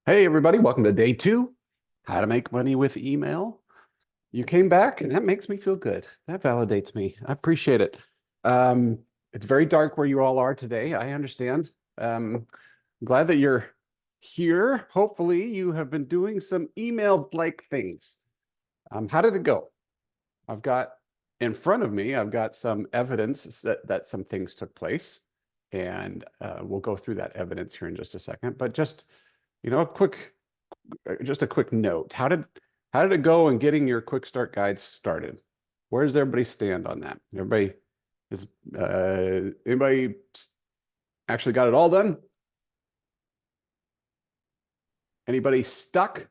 Hey, everybody, welcome to day two, how to make money with email. You came back, and that makes me feel good. That validates me. I appreciate it. Um, it's very dark where you all are today. I understand. Glad that you're here. Hopefully, you have been doing some email-like things. How did it go? I've got in front of me, I've got some evidence that some things took place, and we'll go through that evidence here in just a second. But just, just a quick note. How did it go in getting your quick start guides started? Where does everybody stand on that? Everybody is anybody actually got it all done? Anybody stuck?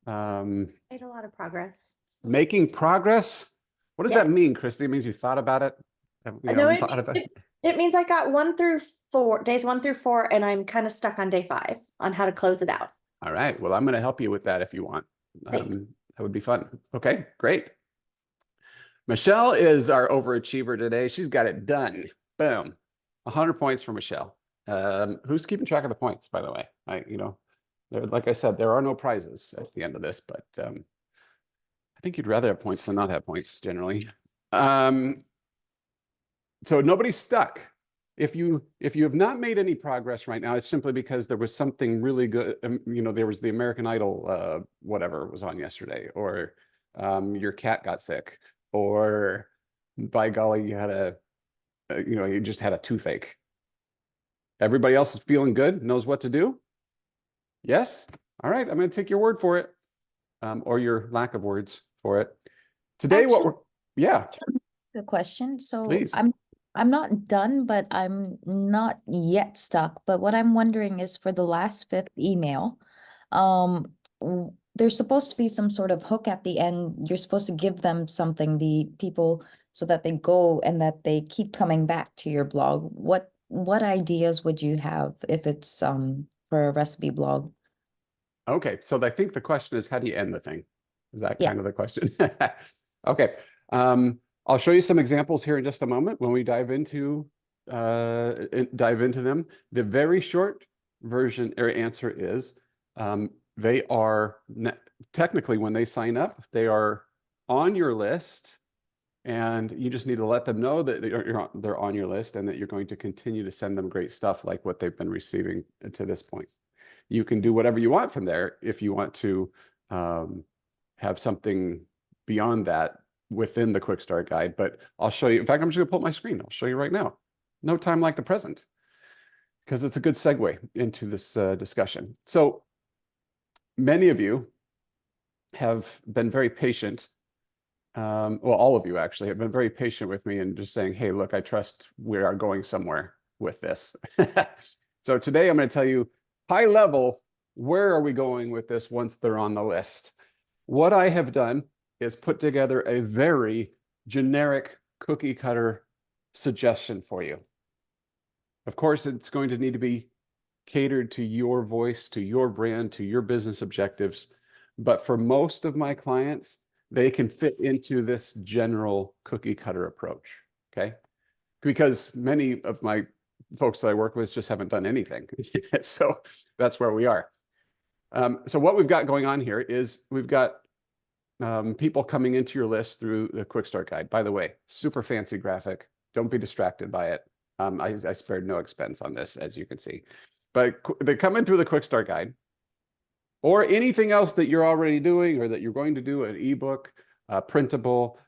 Made a lot of progress. Making progress? What does Yeah. that mean, Christy? It means you thought about it? No, Thought about it? it means I got days 1 through 4, and I'm kind of stuck on day 5 on how to close it out. All right. Well, I'm going to help you with that if you want. Thanks. That would be fun. Okay, great. Michelle is our overachiever today. She's got it done. Boom. 100 points for Michelle. Who's keeping track of the points, by the way? Like I said, there are no prizes at the end of this, but I think you'd rather have points than not have points generally. So nobody's stuck. If you have not made any progress right now, it's simply because there was something really good. There was the American Idol, whatever was on yesterday, or your cat got sick, or by golly, you had you just had a toothache. Everybody else is feeling good, knows what to do. Yes. All right. I'm going to take your word for it, or your lack of words for it. Today, yeah, The question. So please. I'm not done, but I'm not yet stuck. But what I'm wondering is for the last fifth email, there's supposed to be some sort of hook at the end. You're supposed to give them something, the people, so that they go and that they keep coming back to your blog. What ideas would you have if it's for a recipe blog? Okay, so I think the question is, how do you end the thing? Is that Yeah. kind of the question? Okay, I'll show you some examples here in just a moment when we dive into them. The very short version or answer is they are technically, when they sign up, they are on your list, and you just need to let them know that they're on your list and that you're going to continue to send them great stuff like what they've been receiving to this point. You can do whatever you want from there if you want to have something beyond that within the quick start guide, but I'll show you. In fact, I'm just gonna pull up my screen. I'll show you right now. No time like the present, because it's a good segue into this discussion. So many of you have been very patient. Well, all of you actually have been very patient with me and just saying, hey, look, I trust we are going somewhere with this. So today I'm going to tell you high level, where are we going with this once they're on the list? What I have done is put together a very generic cookie cutter suggestion for you. Of course, it's going to need to be catered to your voice, to your brand, to your business objectives. But for most of my clients, they can fit into this general cookie cutter approach, okay? Because many of my folks that I work with just haven't done anything. So that's where we are. So what we've got going on here is we've got people coming into your list through the quick start guide. By the way, super fancy graphic. Don't be distracted by it. I spared no expense on this, as you can see. But they come in through the quick start guide, or anything else that you're already doing or that you're going to do, an ebook, printable,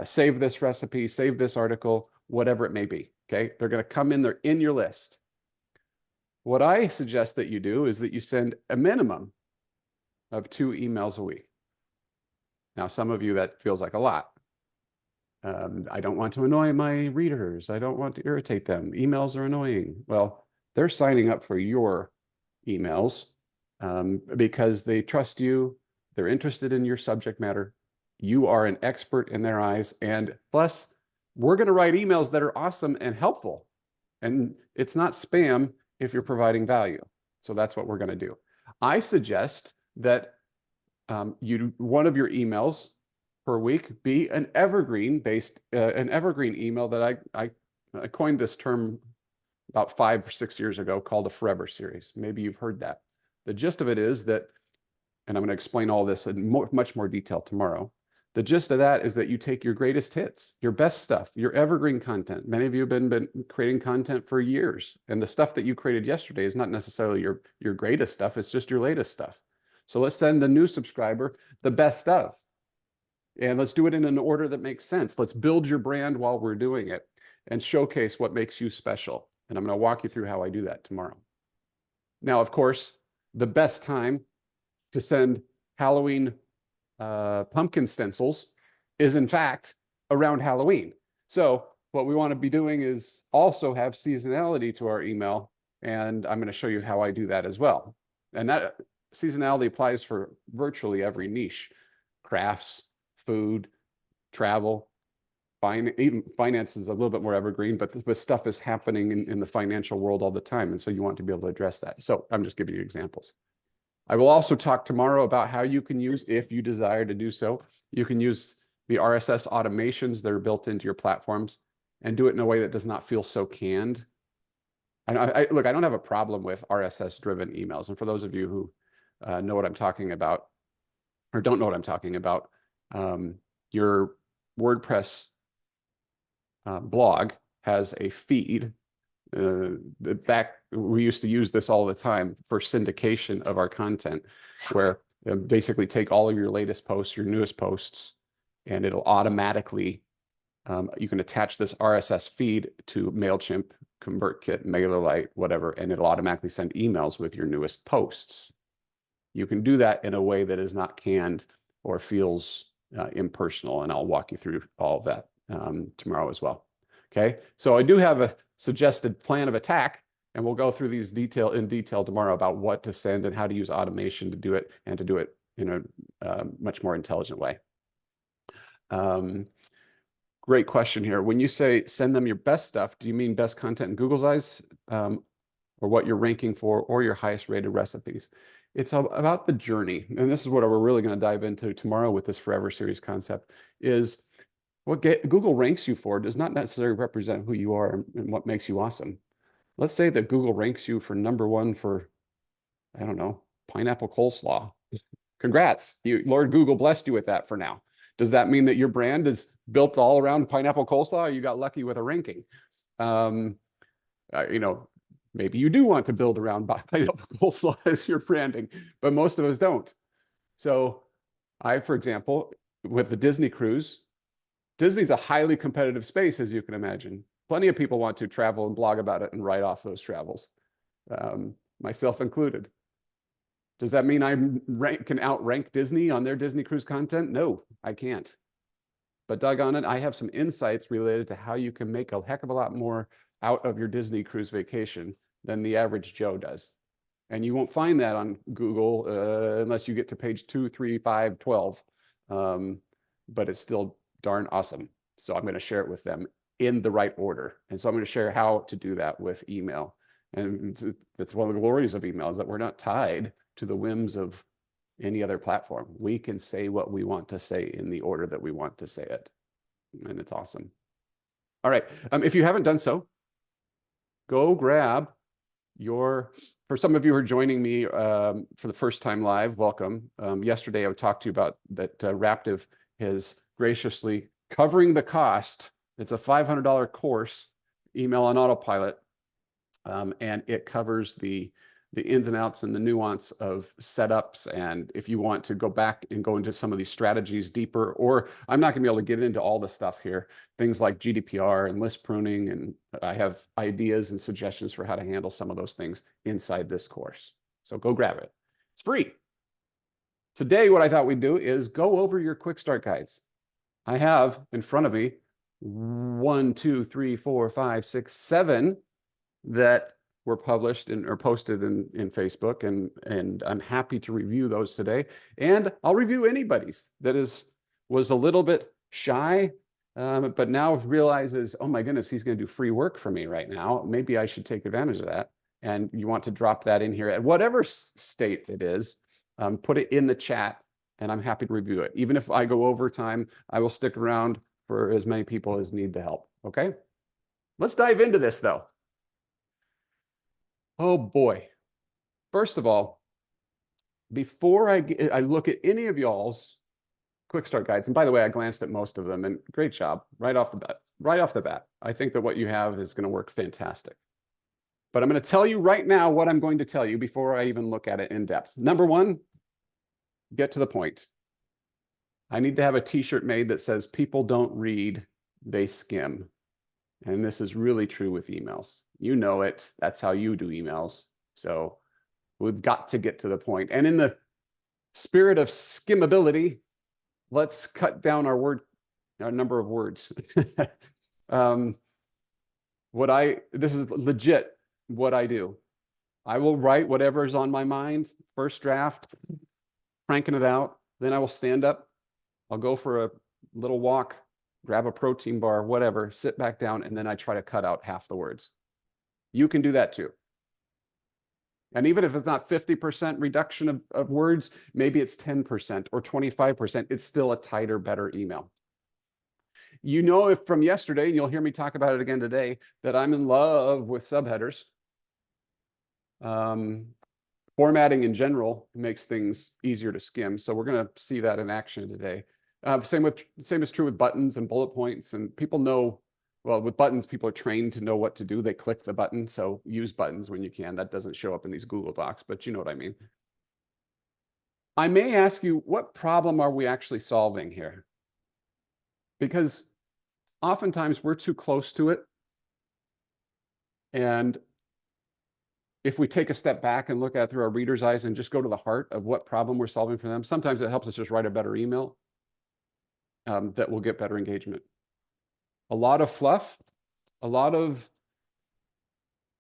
save this recipe, save this article, whatever it may be, okay? They're going to come in, they're in your list. What I suggest that you do is that you send a minimum of 2 emails a week. Now, some of you, that feels like a lot. I don't want to annoy my readers. I don't want to irritate them. Emails are annoying. Well, they're signing up for your emails because they trust you. They're interested in your subject matter. You are an expert in their eyes. And plus, we're going to write emails that are awesome and helpful. And it's not spam if you're providing value. So that's what we're going to do. I suggest that one of your emails per week be an evergreen email that I coined this term about 5 or 6 years ago, called a forever series. Maybe you've heard that. The gist of it is that, and I'm going to explain all this in much more detail tomorrow. The gist of that is that you take your greatest hits, your best stuff, your evergreen content. Many of you have been creating content for years, and the stuff that you created yesterday is not necessarily your greatest stuff. It's just your latest stuff. So let's send the new subscriber the best stuff. And let's do it in an order that makes sense. Let's build your brand while we're doing it and showcase what makes you special. And I'm going to walk you through how I do that tomorrow. Now, of course, the best time to send Halloween pumpkin stencils is in fact around Halloween. So what we want to be doing is also have seasonality to our email. And I'm going to show you how I do that as well. And that seasonality applies for virtually every niche: crafts, food, travel, even finance is a little bit more evergreen, but stuff is happening in the financial world all the time. And so you want to be able to address that. So I'm just giving you examples. I will also talk tomorrow about how you can use, if you desire to do so, you can use the RSS automations that are built into your platforms and do it in a way that does not feel so canned. And look, I don't have a problem with RSS-driven emails. And for those of you who know what I'm talking about or don't know what I'm talking about, your WordPress blog has a feed. We used to use this all the time for syndication of our content, where basically take all of your latest posts, your newest posts, and it'll automatically, you can attach this RSS feed to MailChimp, ConvertKit, MailerLite, whatever, and it'll automatically send emails with your newest posts. You can do that in a way that is not canned or feels impersonal, and I'll walk you through all of that tomorrow as well. Okay, so I do have a suggested plan of attack, and we'll go through these in detail tomorrow about what to send and how to use automation to do it, and to do it in a much more intelligent way. Great question here. When you say send them your best stuff, do you mean best content in Google's eyes, or what you're ranking for, or your highest rated recipes? It's about the journey. And this is what we're really going to dive into tomorrow with this Forever Series concept, is what Google ranks you for does not necessarily represent who you are and what makes you awesome. Let's say that Google ranks you for #1 for, I don't know, pineapple coleslaw. Congrats. Lord Google blessed you with that for now. Does that mean that your brand is built all around pineapple coleslaw, or you got lucky with a ranking? Maybe you do want to build around pineapple coleslaw as your branding, but most of us don't. So for example, with the Disney cruise, Disney's a highly competitive space, as you can imagine. Plenty of people want to travel and blog about it and write off those travels, myself included. Does that mean I can outrank Disney on their Disney cruise content? No, I can't. But doggone it, I have some insights related to how you can make a heck of a lot more out of your Disney cruise vacation than the average Joe does. And you won't find that on Google unless you get to page 2, 3, 5, 12. But it's still darn awesome. So I'm going to share it with them in the right order. And so I'm going to share how to do that with email. And that's one of the glories of email, is that we're not tied to the whims of any other platform. We can say what we want to say in the order that we want to say it. And it's awesome. All right. If you haven't done so, go grab for some of you who are joining me for the first time live, welcome. Yesterday, I talked to you about that Raptive is graciously covering the cost. It's a $500 course, Email on Autopilot, and it covers the ins and outs and the nuance of setups. And if you want to go back and go into some of these strategies deeper, or I'm not going to be able to get into all the stuff here, things like GDPR and list pruning, and I have ideas and suggestions for how to handle some of those things inside this course. So go grab it. It's free. Today, what I thought we'd do is go over your quick start guides. I have in front of me 1, 2, 3, 4, 5, 6, 7 that were published or posted in Facebook, and I'm happy to review those today. And I'll review anybody's that was a little bit shy, but now realizes, oh my goodness, he's going to do free work for me right now. Maybe I should take advantage of that. And you want to drop that in here at whatever state it is, put it in the chat, and I'm happy to review it. Even if I go over time, I will stick around for as many people as need the help. Okay, let's dive into this though. Oh boy. First of all, before I look at any of y'all's quick start guides, and by the way, I glanced at most of them, and great job right off the bat. Right off the bat, I think that what you have is going to work fantastic. But I'm going to tell you right now what I'm going to tell you before I even look at it in depth. Number one, get to the point. I need to have a t-shirt made that says people don't read, they skim. And this is really true with emails. You know it. That's how you do emails. So we've got to get to the point. And in the spirit of skimmability, let's cut down our number of words. This is legit what I do. I will write whatever is on my mind, first draft, cranking it out. Then I will stand up. I'll go for a little walk, grab a protein bar, whatever, sit back down, and then I try to cut out half the words. You can do that too. And even if it's not 50% reduction of words, maybe it's 10% or 25%, it's still a tighter, better email. You know, if from yesterday, and you'll hear me talk about it again today, that I'm in love with subheaders. Formatting in general makes things easier to skim. So we're going to see that in action today. Same is true with buttons and bullet points, and people know, well, with buttons, people are trained to know what to do. They click the button. So use buttons when you can. That doesn't show up in these Google Docs, but you know what I mean. I may ask you, what problem are we actually solving here? Because oftentimes we're too close to it. And if we take a step back and look at it through our reader's eyes and just go to the heart of what problem we're solving for them, sometimes it helps us just write a better email that will get better engagement. A lot of fluff, a lot of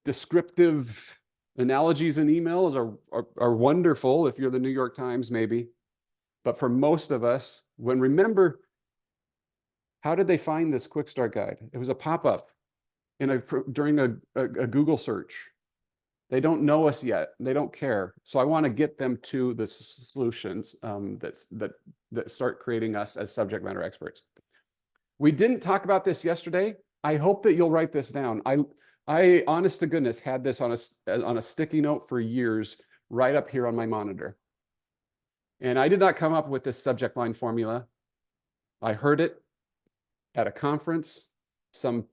descriptive analogies in emails are wonderful if you're the New York Times, maybe. But for most of us, remember, how did they find this quick start guide? It was a pop-up during a Google search. They don't know us yet. They don't care. So I want to get them to the solutions that start creating us as subject matter experts. We didn't talk about this yesterday. I hope that you'll write this down. I honest to goodness, had this on a sticky note for years, right up here on my monitor. And I did not come up with this subject line formula. I heard it at a conference some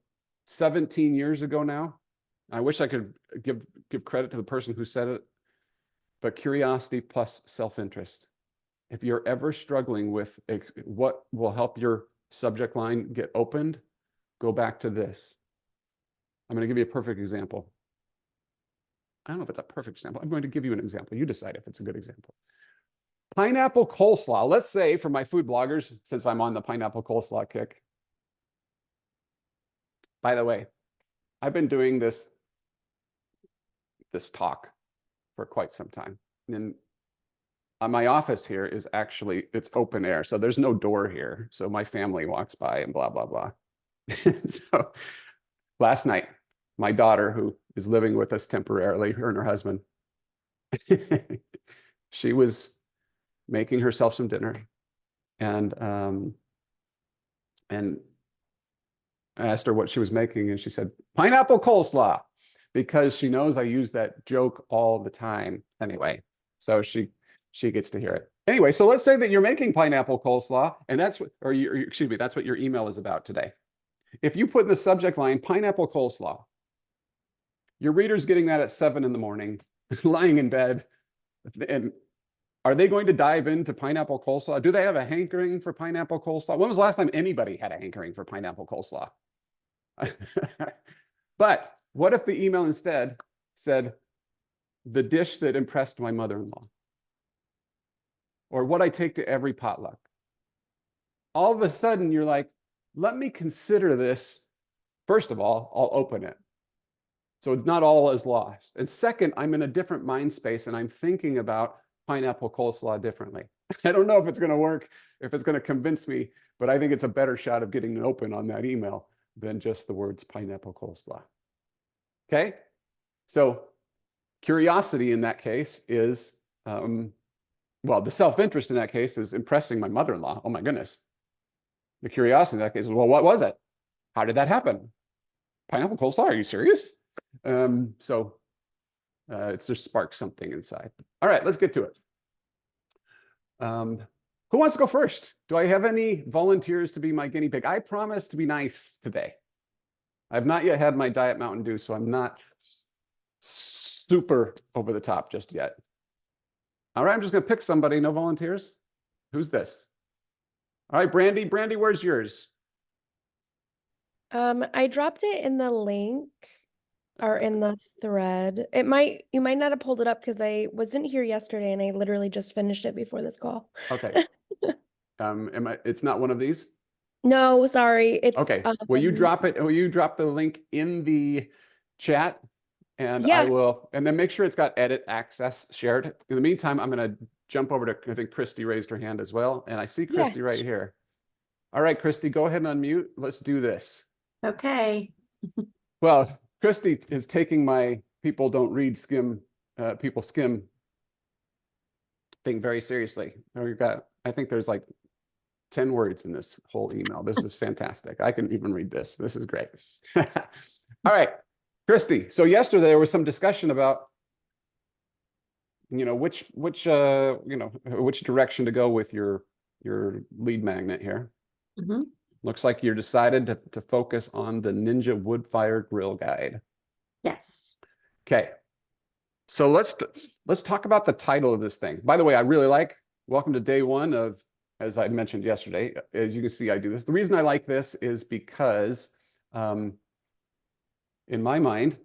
17 years ago now. I wish I could give credit to the person who said it, but curiosity plus self-interest. If you're ever struggling with what will help your subject line get opened, go back to this. I'm going to give you a perfect example. I don't know if it's a perfect example. I'm going to give you an example. You decide if it's a good example. Pineapple coleslaw. Let's say for my food bloggers, since I'm on the pineapple coleslaw kick. By the way, I've been doing this talk for quite some time. And my office here is actually, it's open air. So there's no door here. So my family walks by and blah, blah, blah. So last night, my daughter, who is living with us temporarily, her and her husband, she was making herself some dinner. And I asked her what she was making, and she said, pineapple coleslaw, because she knows I use that joke all the time. Anyway, so she gets to hear it. Anyway, so let's say that you're making pineapple coleslaw, and that's what, excuse me, that's what your email is about today. If you put in the subject line, pineapple coleslaw, your reader's getting that at 7 in the morning, lying in bed. And are they going to dive into pineapple coleslaw? Do they have a hankering for pineapple coleslaw? When was the last time anybody had a hankering for pineapple coleslaw? But what if the email instead said, the dish that impressed my mother-in-law? Or what I take to every potluck? All of a sudden, you're like, let me consider this. First of all, I'll open it. So it's not all is lost. And second, I'm in a different mind space and I'm thinking about pineapple coleslaw differently. I don't know if it's going to work, if it's going to convince me, but I think it's a better shot of getting an open on that email than just the words pineapple coleslaw. Okay? So curiosity in that case is, well, the self-interest in that case is impressing my mother-in-law. Oh my goodness. The curiosity in that case is, well, what was it? How did that happen? Pineapple coleslaw, are you serious? It's just sparked something inside. All right, let's get to it. Who wants to go first? Do I have any volunteers to be my guinea pig? I promise to be nice today. I've not yet had my Diet Mountain Dew, so I'm not super over the top just yet. All right, I'm just going to pick somebody. No volunteers? Who's this? All right, Brandy. Brandy, where's yours? I dropped it in the link or in the thread. You might not have pulled it up because I wasn't here yesterday and I literally just finished it before this call. Okay. It's not one of these? No, sorry. It's Okay. Will you drop it? Will you drop the link in the chat? And I Yeah. will, and then make sure it's got edit access shared. In the meantime, I'm going to jump over to, I think Christy raised her hand as well. And I see Yeah. Christy right here. All right, Christy, go ahead and unmute. Let's do this. Okay. Well, Christy is taking my people don't read skim, people skim thing very seriously. We've got, I think there's like 10 words in this whole email. This is fantastic. I can even read this. This is great. All right, Christy. So yesterday there was some discussion about, which direction to go with your lead magnet here. Mhm. Looks like you're decided to focus on the Ninja Woodfire Grill Guide. Yes. Okay. So let's talk about the title of this thing. By the way, I really like, welcome to day one of, as I mentioned yesterday, as you can see, I do this. The reason I like this is because in my mind,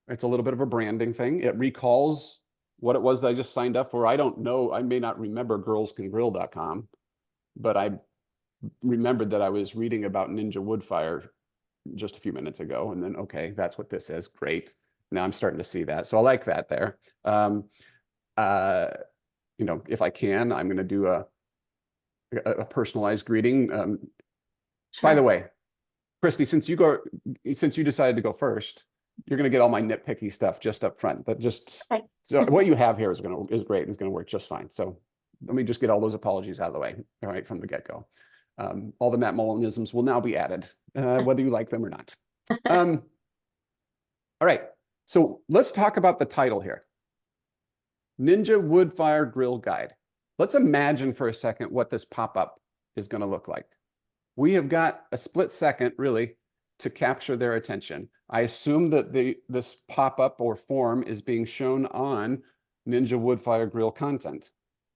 it's a little bit of a branding thing. It recalls what it was that I just signed up for. I don't know, I may not remember girlscangrill.com, but I remembered that I was reading about Ninja Woodfire just a few minutes ago. And then, okay, that's what this is. Great. Now I'm starting to see that. So I like that there. If I can, I'm going to do a personalized greeting. By the Sure. way, Christy, since you decided to go first, you're going to get all my nitpicky stuff just up front. But Okay. so what you have here is great. It's going to work just fine. So let me just get all those apologies out of the way, all right, from the get-go. All the Matt Mullinisms will now be added, whether you like them or not. All right, so let's talk about the title here. Ninja Woodfire Grill Guide. Let's imagine for a second what this pop-up is going to look like. We have got a split second, really, to capture their attention. I assume that this pop-up or form is being shown on Ninja Woodfire Grill content,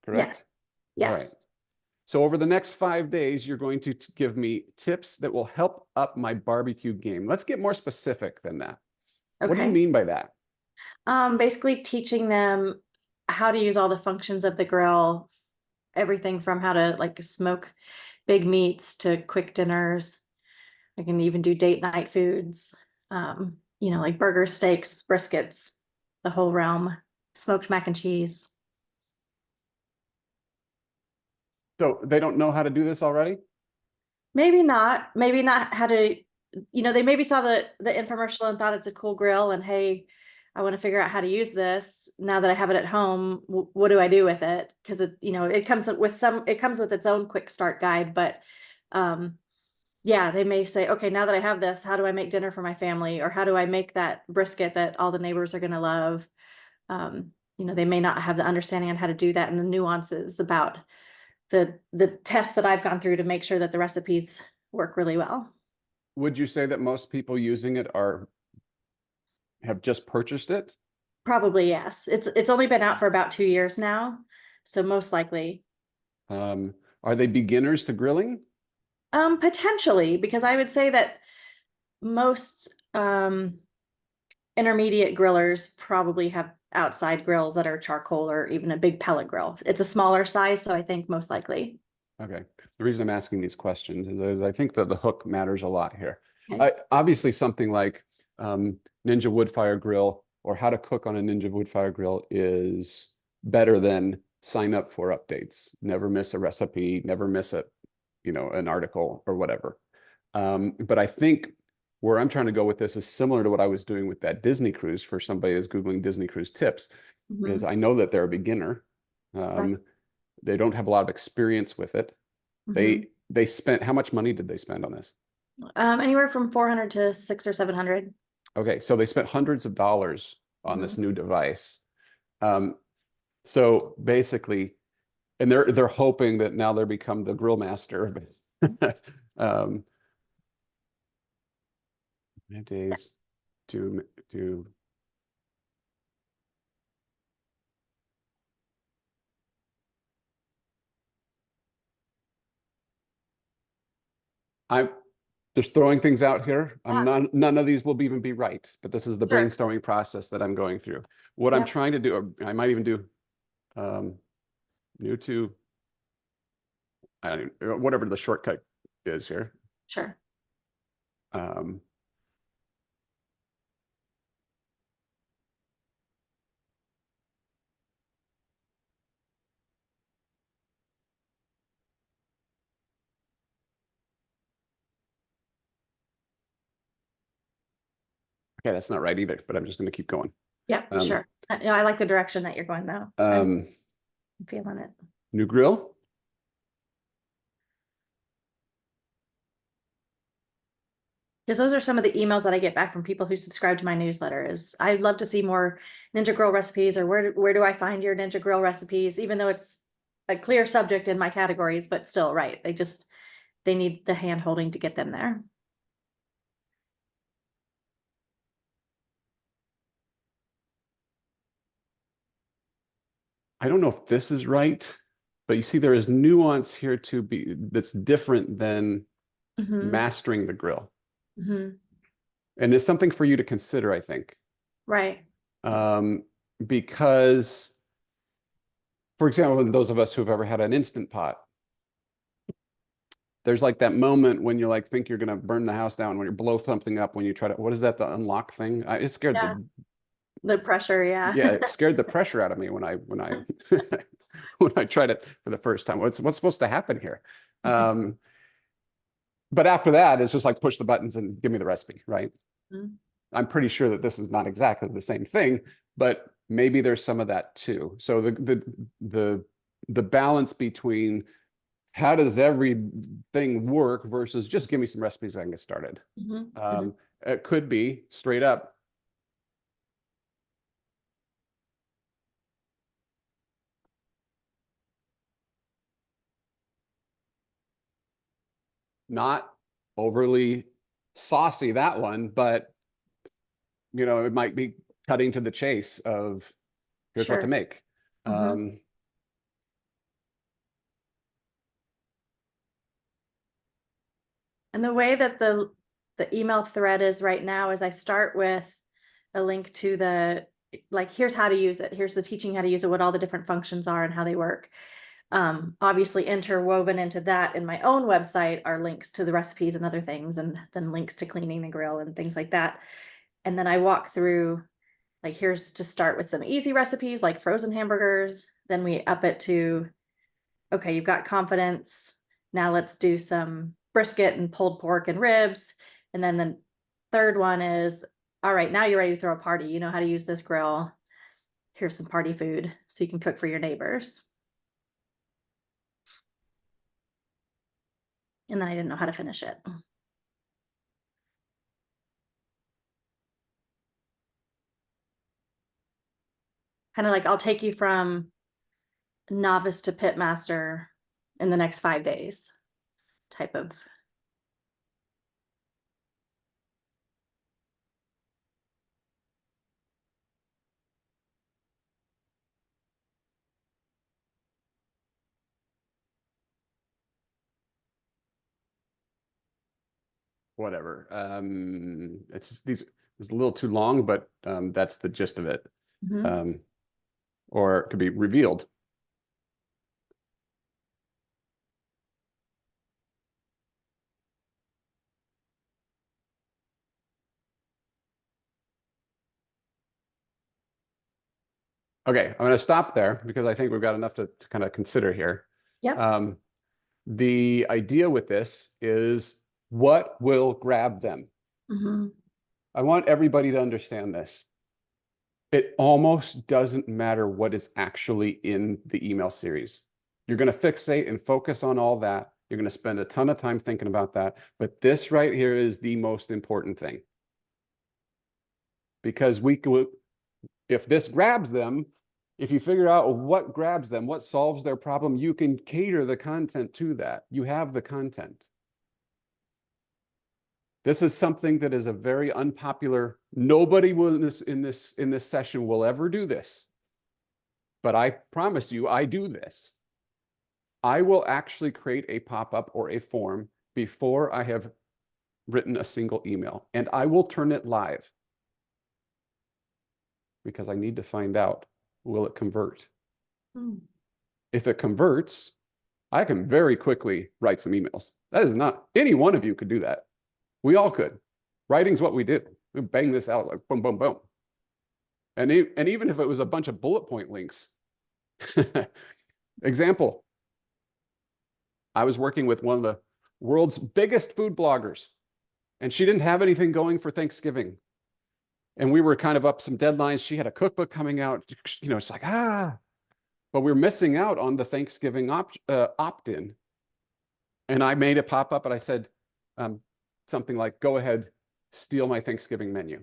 correct? Yes. All right. So over the next 5 days, you're going to give me tips that will help up my barbecue game. Let's get more specific than that. What do you Okay. mean by that? Basically teaching them how to use all the functions of the grill, everything from how to like smoke big meats to quick dinners. I can even do date night foods, like burgers, steaks, briskets, the whole realm, smoked mac and cheese. So they don't know how to do this already? Maybe not how to, they maybe saw the infomercial and thought it's a cool grill and hey, I want to figure out how to use this now that I have it at home. What do I do with it? Because it comes with its own quick start guide, but yeah, they may say, okay, now that I have this, how do I make dinner for my family? Or how do I make that brisket that all the neighbors are going to love? They may not have the understanding on how to do that and the nuances about the tests that I've gone through to make sure that the recipes work really well. Would you say that most people using it have just purchased it? Probably, yes. It's only been out for about 2 years now, so most likely. Are they beginners to grilling? Potentially, because I would say that most intermediate grillers probably have outside grills that are charcoal or even a big pellet grill. It's a smaller size, so I think most likely. Okay. The reason I'm asking these questions is I think that the hook matters a lot here. Okay. Obviously, something like Ninja Woodfire Grill or how to cook on a Ninja Woodfire Grill is better than sign up for updates. Never miss a recipe, never miss an article or whatever. But I think where I'm trying to go with this is similar to what I was doing with that Disney cruise for somebody who's Googling Disney cruise tips, is I know that they're a beginner. Right. They don't have a lot of experience with it. They spent, how much money did they spend on this? Anywhere from 400 to 600 or 700. Okay, so they spent hundreds of dollars on this new device. So basically, And they're hoping that now they become the grill master. um, 5 days to I'm just throwing things out here. None of these will even be right, but this is the Sure. brainstorming process that I'm going through. What I'm Yep. trying to do, or I might even do new to, I don't know, whatever the shortcut is here. Sure. Okay, that's not right either, but I'm just going to keep going. Yep, sure. No, I like the direction that you're going though. I'm feeling it. New grill. Because those are some of the emails that I get back from people who subscribe to my newsletter is I'd love to see more Ninja Grill recipes, or where do I find your Ninja Grill recipes, even though it's a clear subject in my categories, but still, right. They need the hand holding to get them there. I don't know if this is right, but you see there is nuance here to be that's different than mastering the grill. And it's something for you to consider, I think. Right. Because, for example, those of us who've ever had an Instant Pot, there's like that moment when you like think you're going to burn the house down, when you blow something up, when you try to, what is that, the unlock thing? It scared the pressure, yeah. Yeah, it scared the pressure out of me when I when I tried it for the first time. What's supposed to happen here? But after that, it's just like push the buttons and give me the recipe, right? I'm pretty sure that this is not exactly the same thing, but maybe there's some of that too. So the balance between how does everything work versus just give me some recipes I can get started. It could be straight up, not overly saucy, that one, but you know, it might be cutting to the chase of here's what to make. And the way that the email thread is right now is I start with a link to the, like, here's how to use it. Here's the teaching how to use it, what all the different functions are and how they work. Obviously interwoven into that in my own website are links to the recipes and other things, and then links to cleaning the grill and things like that. And then I walk through, like, here's to start with some easy recipes like frozen hamburgers. Then we up it to, okay, you've got confidence. Now let's do some brisket and pulled pork and ribs. And then the third one is, all right, now you're ready to throw a party. You know how to use this grill. Here's some party food so you can cook for your neighbors. And then I didn't know how to finish it. Kind of like, I'll take you from novice to pit master in the next 5 days type of. Whatever. It's a little too long, but that's the gist of it. Or it could be revealed. Okay, I'm going to stop there because I think we've got enough to kind of consider here. Yep. The idea with this is what will grab them. I want everybody to understand this. It almost doesn't matter what is actually in the email series. You're going to fixate and focus on all that. You're going to spend a ton of time thinking about that. But this right here is the most important thing. Because if this grabs them, If you figure out what grabs them, what solves their problem, you can cater the content to that. You have the content. This is something that is a very unpopular, nobody will in this session will ever do this. But I promise you, I do this. I will actually create a pop-up or a form before I have written a single email, and I will turn it live because I need to find out, will it convert? Hmm. If it converts, I can very quickly write some emails. That is not, any one of you could do that. We all could. Writing's what we do. We bang this out like boom, boom, boom. And even if it was a bunch of bullet point links. Example, I was working with one of the world's biggest food bloggers, and she didn't have anything going for Thanksgiving. And we were kind of up some deadlines. She had a cookbook coming out. You know, it's like, but we're missing out on the Thanksgiving opt-in. And I made it pop up and I said something like, go ahead, steal my Thanksgiving menu.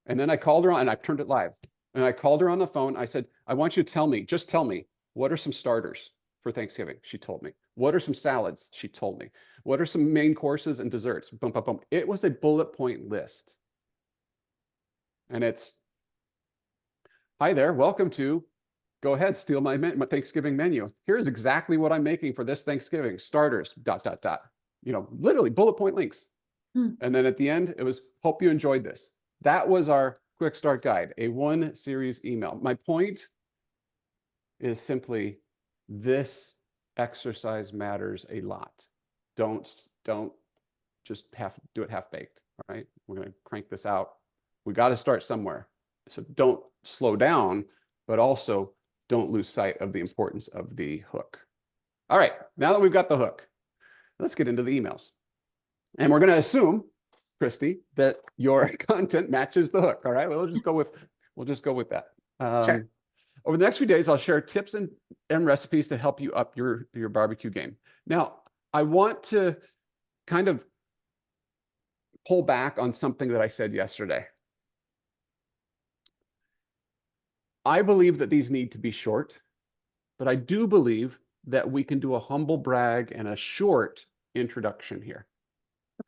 And then I called her on and I turned it live. And I called her on the phone. I said, I want you to tell me, just tell me, what are some starters for Thanksgiving? She told me. What are some salads? She told me. What are some main courses and desserts? Boom, boom, boom. It was a bullet point list. And it's, hi there, welcome to, go ahead, steal my Thanksgiving menu. Here's exactly what I'm making for this Thanksgiving. Starters, ... You know, literally bullet point links. And then at the end, it was, hope you enjoyed this. That was our quick start guide, a 1 series email. My point is simply this exercise matters a lot. Don't just do it half baked, all right? We're going to crank this out. We got to start somewhere. So don't slow down, but also don't lose sight of the importance of the hook. All right, now that we've got the hook, let's get into the emails. And we're going to assume, Christy, that your content matches the hook. All right, we'll just go with that. Sure. Over the next few days, I'll share tips and recipes to help you up your barbecue game. Now, I want to kind of pull back on something that I said yesterday. I believe that these need to be short, but I do believe that we can do a humble brag and a short introduction here.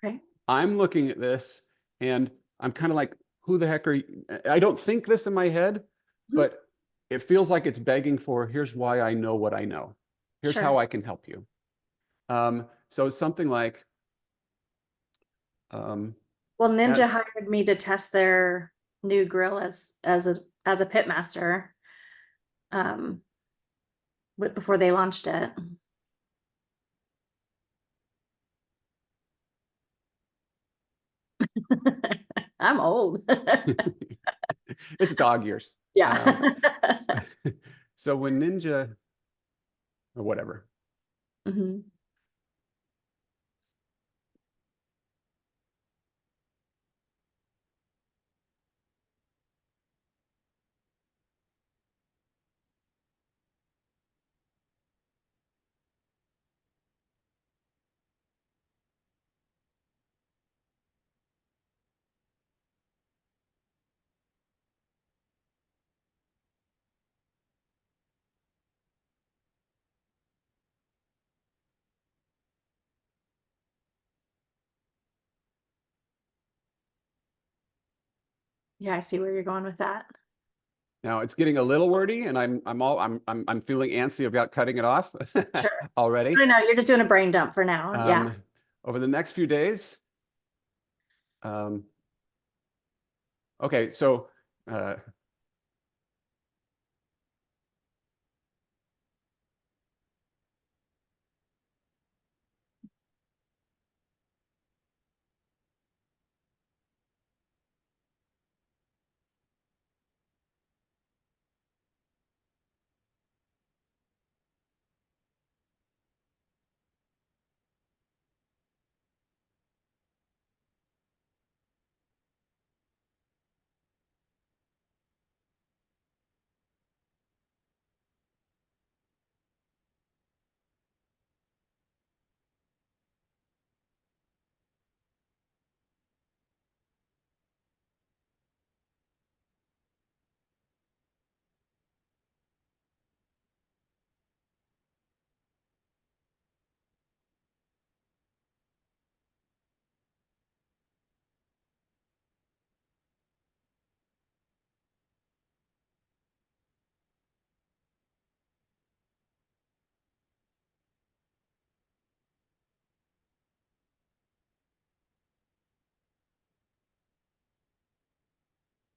Okay. I'm looking at this and I'm kind of like, who the heck are you? I don't think this in my head, but it feels like it's begging for, here's why I know what I know. Here's Sure. how I can help you. So it's something like, Well, Ninja Yes. hired me to test their new grill as a pit master. Before they launched it. I'm old. it's dog years. Yeah. So when Ninja, or whatever, Mhm. Yeah, I see where you're going with that. now it's getting a little wordy, and I'm feeling antsy about cutting it off already. I know you're just doing a brain dump for now. Yeah. Over the next few days. Okay, so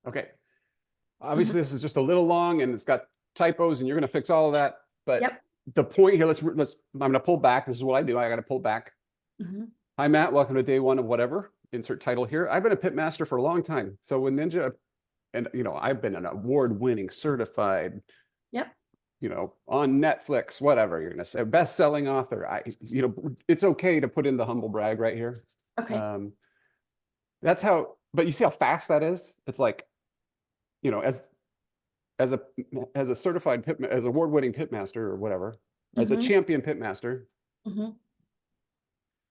Okay. Obviously, this is just a little long and it's got typos and you're going to fix all of that. But Yep. the point here, I'm going to pull back. This is what I do. I got to pull back. Mhm. Hi, Matt. Welcome to day one of whatever. Insert title here. I've been a pit master for a long time. So when Ninja, and I've been an award-winning certified, Yep. On Netflix, whatever you're going to say, best-selling author. It's okay to put in the humble brag right here. Okay. That's how, but you see how fast that is? It's like, as a certified as award-winning pitmaster or whatever, as a Mhm. champion pitmaster. Mhm.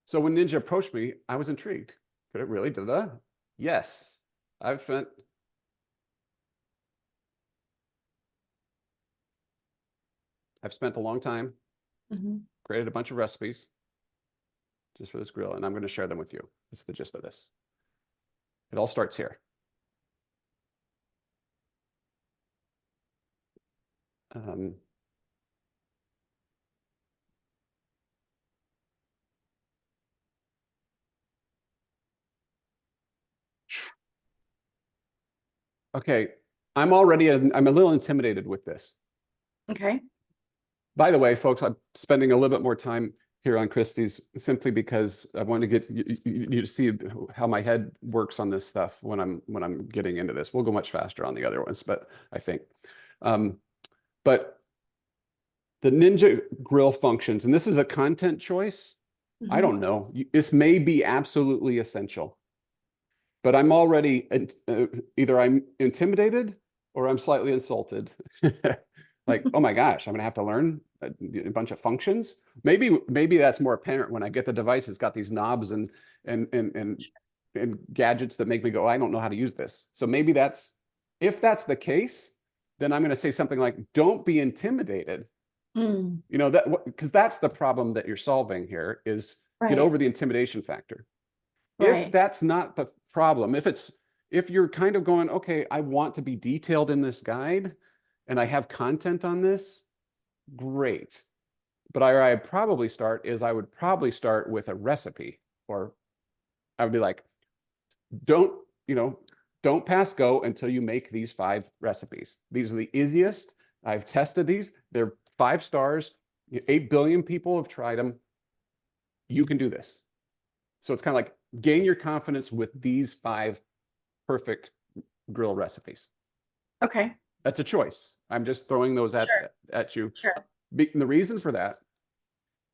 So when Ninja approached me, I was intrigued. Could it really do that? Yes. I've spent a long time, Mhm. created a bunch of recipes just for this grill, and I'm going to share them with you. It's the gist of this. It all starts here. Okay, I'm a little intimidated with this. Okay. By the way, folks, I'm spending a little bit more time here on Christie's simply because I want to get you to see how my head works on this stuff when I'm getting into this. We'll go much faster on the other ones, but I think. But the Ninja grill functions, and this is a content choice. I Mhm. don't know. This may be absolutely essential, but I'm already either I'm intimidated or I'm slightly insulted. Like, oh my gosh, I'm gonna have to learn a bunch of functions. Maybe that's more apparent when I get the device. It's got these knobs and gadgets that make me go, I don't know how to use this. So maybe if that's the case, then I'm gonna say something like, don't be intimidated. Mm. Because that's the problem that you're solving here is get Right. over the intimidation factor. If Right. that's not the problem, if you're kind of going, okay, I want to be detailed in this guide and I have content on this, great. But I would probably start with a recipe, or I would be like, don't pass go until you make these 5 recipes. These are the easiest. I've tested these. They're 5 stars. 8 billion people have tried them. You can do this. So it's kind of like gain your confidence with these 5 perfect grill recipes. Okay. That's a choice. I'm just throwing those at you. Sure. And the reason for that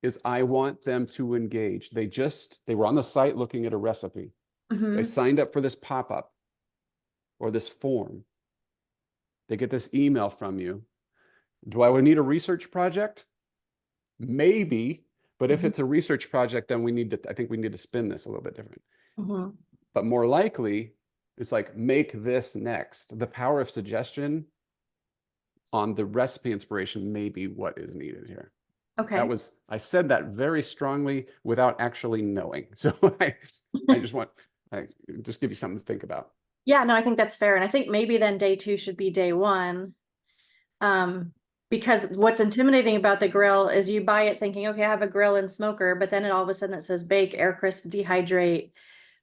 is I want them to engage. They were on the site looking at a recipe. They Mhm. signed up for this pop-up or this form. They get this email from you. Do I need a research project? Maybe, but if Mhm. it's a research project, then I think we need to spin this a little bit different. Mhm. But more likely, it's like, make this next. The power of suggestion on the recipe inspiration may be what is needed here. Okay. I said that very strongly without actually knowing. So I just give you something to think about. Yeah, no, I think that's fair. And I think maybe then day 2 should be day 1. Because what's intimidating about the grill is you buy it thinking, okay, I have a grill and smoker, but then all of a sudden it says bake, air crisp, dehydrate.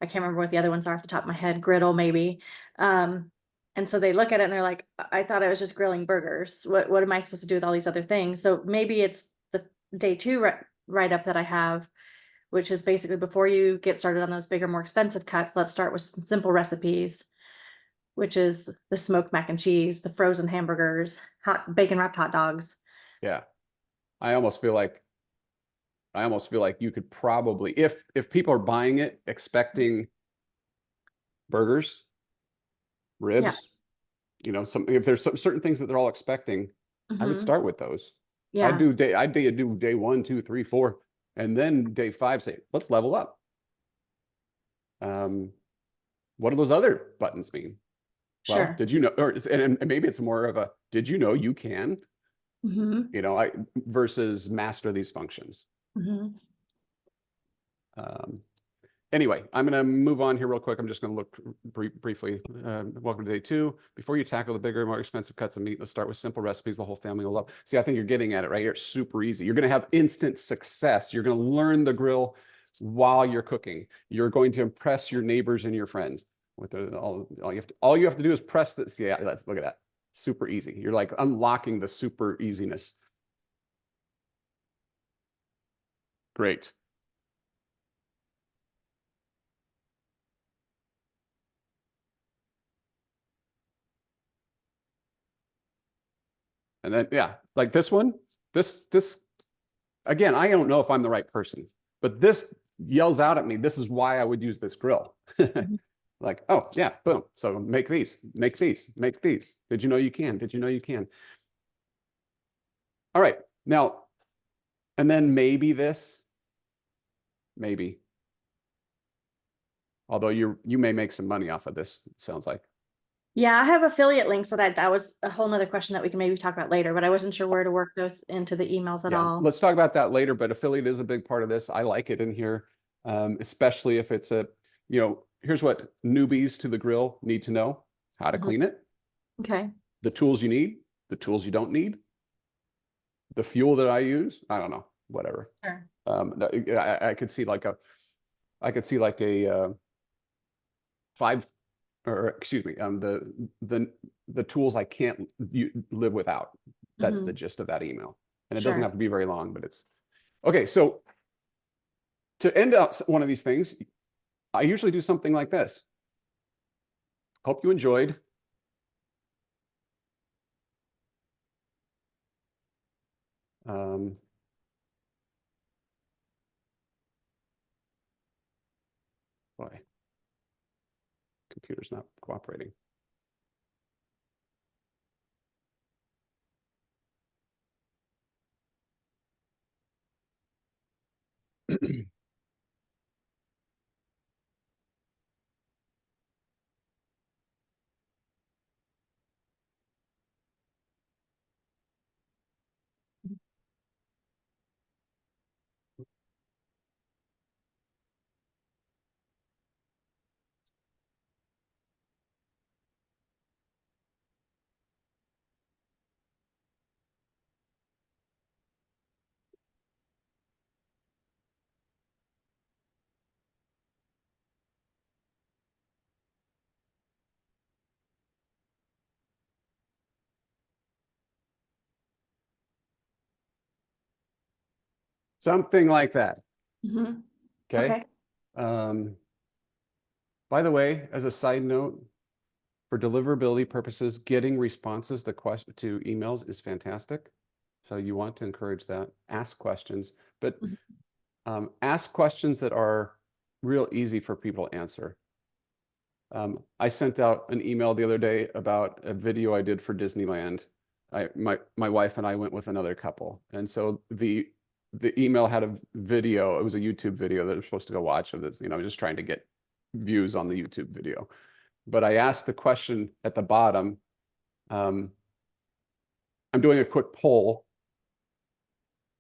I can't remember what the other ones are off the top of my head, griddle maybe. And so they look at it and they're like, I thought I was just grilling burgers. What am I supposed to do with all these other things? So maybe it's the day 2 write-up that I have, which is basically before you get started on those bigger, more expensive cuts, let's start with some simple recipes, which is the smoked mac and cheese, the frozen hamburgers, hot bacon wrapped hot dogs. Yeah. I almost feel like you could probably, if people are buying it expecting burgers, ribs, if there's certain things that they're all expecting, I would Mhm. start with those. Yeah. I'd do day 1, 2, 3, 4, and then day 5 say, let's level up. What do those other buttons mean? Well, Sure. did you know, and maybe it's more of a, did you know you can, Mhm. versus master these functions. Mhm. Anyway, I'm going to move on here real quick. I'm just going to look briefly. Welcome to day 2. Before you tackle the bigger, more expensive cuts of meat, let's start with simple recipes the whole family will love. See, I think you're getting at it right here. It's super easy. You're going to have instant success. You're going to learn the grill while you're cooking. You're going to impress your neighbors and your friends. all you have to do is press this. Yeah, let's look at that. Super easy. You're like unlocking the super easiness. Great. And then, yeah, like this one, this, again, I don't know if I'm the right person, but this yells out at me. This is why I would use this grill. Like, oh yeah, boom. So make these, make these, make these. Did you know you can? Did you know you can? All right, now, and then maybe this, maybe. Although you may make some money off of this, it sounds like. Yeah, I have affiliate links, so that was a whole nother question that we can maybe talk about later, but I wasn't sure where to work those into the emails at Yeah, all. let's talk about that later, but affiliate is a big part of this. I like it in here, especially if it's a, here's what newbies to the grill need to know: how to Mhm. clean it, Okay. the tools you need, the tools you don't need, the fuel that I use. I don't know, whatever. Sure. I could see like a 5, or excuse me, the tools I can't live without. That's the gist of that email. And it doesn't Sure. have to be very long, but it's okay. So to end out one of these things, I usually do something like this. Hope you enjoyed. Boy, computer's not cooperating. Something like that. Mhm. Okay. Okay. By the way, as a side note, for deliverability purposes, getting responses to emails is fantastic. So you want to encourage that. Ask questions, but ask questions that are real easy for people to answer. I sent out an email the other day about a video I did for Disneyland. My wife and I went with another couple, and so the email had a video. It was a YouTube video that we're supposed to go watch of this. Just trying to get views on the YouTube video. But I asked the question at the bottom. I'm doing a quick poll.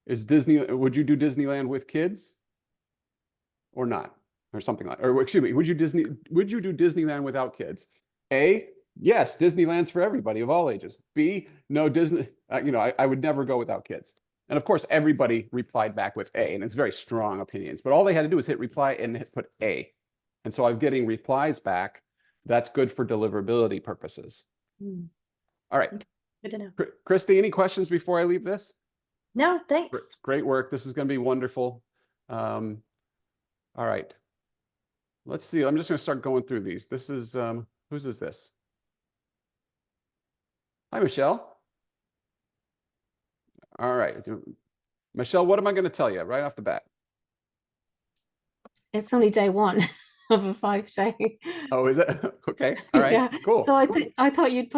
Would you do Disneyland with kids or not? Or something like, or excuse me, would you do Disneyland without kids? A, yes, Disneyland's for everybody of all ages. B, no, Disney, I would never go without kids. And of course, everybody replied back with A, and it's very strong opinions, but all they had to do was hit reply and put A. And so I'm getting replies back. That's good for deliverability purposes. All right. Good to know. Christy, any questions before I leave this? No, thanks. Great work. This is going to be wonderful. All right. Let's see. I'm just going to start going through these. This is, whose is this? Hi, Michelle. All right. Michelle, what am I going to tell you right off the bat? It's only day one of a 5-day. Oh, is it? Okay. All right. Yeah. Cool. So I thought you'd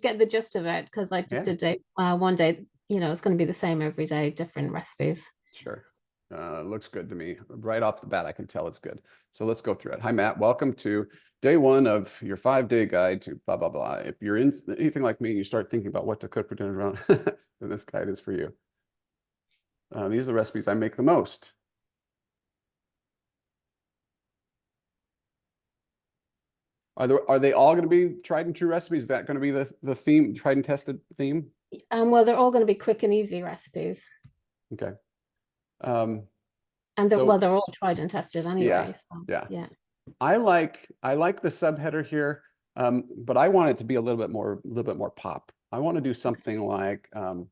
get the gist of it, because I just did one day. It's going to be the same every day, different recipes. Sure. Looks good to me. Right off the bat, I can tell it's good. So let's go through it. Hi, Matt. Welcome to day one of your 5-day guide to blah, blah, blah. If you're in anything like me and you start thinking about what to cook for dinner around, then this guide is for you. These are the recipes I make the most. Are they all going to be tried and true recipes? Is that going to be the theme, tried and tested theme? Well, they're all going to be quick and easy recipes. Okay. And they're all tried and tested anyway. Yeah. Yeah. I like the subheader here, but I want it to be a little bit more pop. I want to do something like um,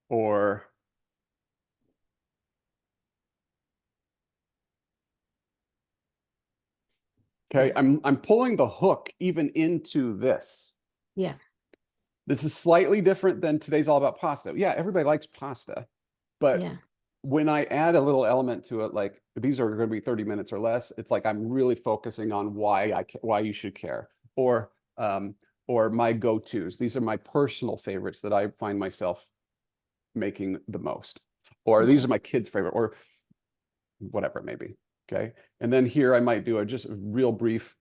or okay, I'm pulling the hook even into this. Yeah. This is slightly different than today's all about pasta. Yeah, everybody likes pasta, but Yeah. when I add a little element to it, like these are going to be 30 minutes or less, it's like I'm really focusing on why you should care, or my go-tos. These are my personal favorites that I find myself making the most, or these are my kids' favorite, or whatever it may be. Okay, and then here I might do just a real brief.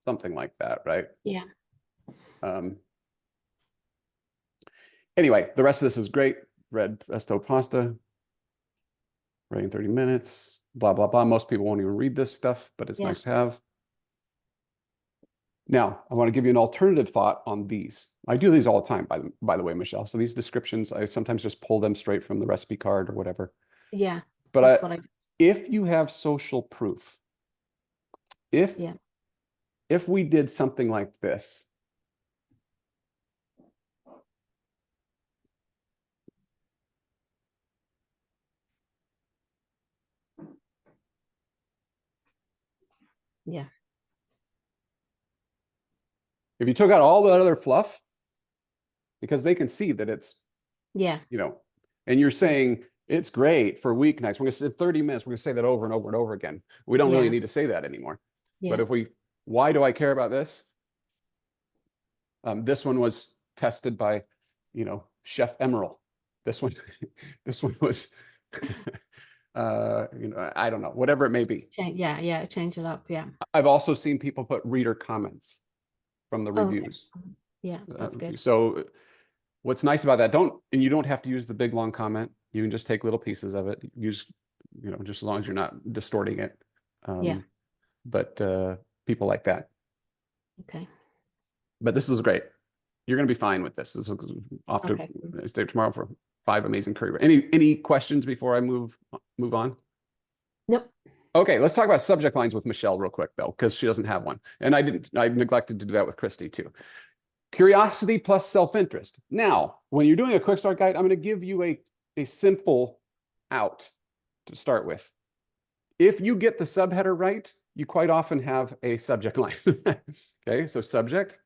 Something like that, right? Yeah. Anyway, the rest of this is great. Red pesto pasta, ready in 30 minutes, blah, blah, blah. Most people won't even read this stuff, but it's Yeah. nice to have. Now, I want to give you an alternative thought on these. I do these all the time, by the way, Michelle. So these descriptions, I sometimes just pull them straight from the recipe card or whatever. Yeah. But That's what I if you have social proof, Yeah. if we did something like this, Yeah. if you took out all the other fluff, because they can see that it's, Yeah. and you're saying it's great for weeknights. We're going to say 30 minutes. We're going to say that over and over and over again. We don't really Yeah. need to say that anymore. Yeah. But why do I care about this? This one was tested by, Chef Emerald. This one, this one was, I don't know, whatever it may be. Yeah. Yeah. Change it up. Yeah. I've also seen people put reader comments from the Oh, okay. reviews. Yeah. That's good. So what's nice about that, you don't have to use the big long comment. You can just take little pieces of it, use, just as long as you're not distorting it. Yeah. But people like that. Okay. But this is great. You're going to be fine with this. This is off to Okay. stay tomorrow for 5 amazing curry. Any questions before I move on? Nope. Okay, let's talk about subject lines with Michelle real quick though, because she doesn't have one. And I neglected to do that with Christy too. Curiosity plus self-interest. Now, when you're doing a quick start guide, I'm going to give you a simple out to start with. If you get the subheader right, you quite often have a subject line. Okay, so subject,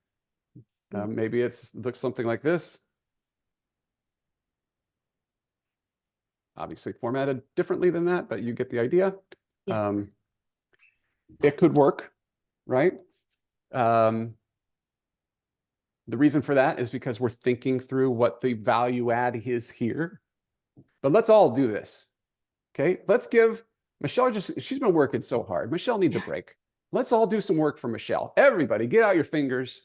maybe looks something like this. Obviously formatted differently than that, but you get the idea. Yeah. It could work, right? The reason for that is because we're thinking through what the value add is here. But let's all do this. Okay, let's give Michelle, she's been working so hard. Michelle needs a break. Let's all do some work for Michelle. Everybody, get out your fingers.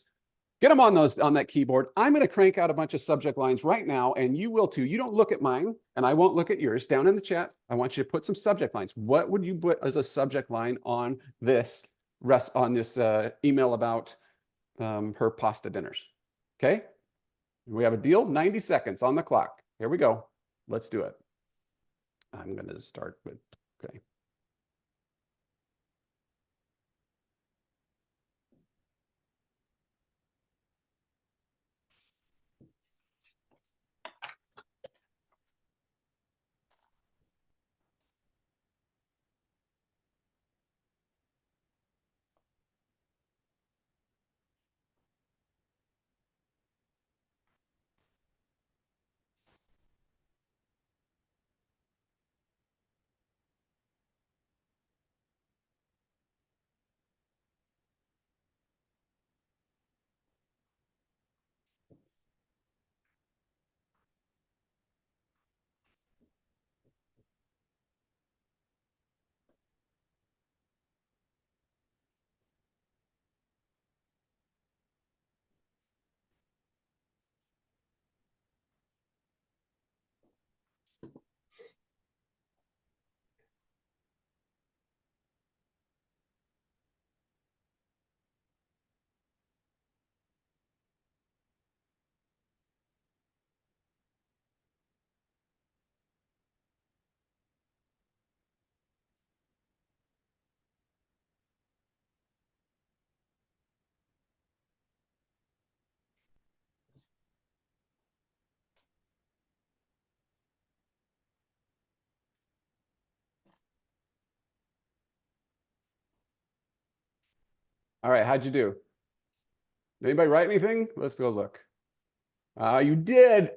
Get them on that keyboard. I'm going to crank out a bunch of subject lines right now, and you will too. You don't look at mine, and I won't look at yours. Down in the chat, I want you to put some subject lines. What would you put as a subject line on this email about her pasta dinners? Okay, we have a deal. 90 seconds on the clock. Here we go. Let's do it. I'm going to start with, okay. All right, how'd you do? Anybody write anything? Let's go look. You did.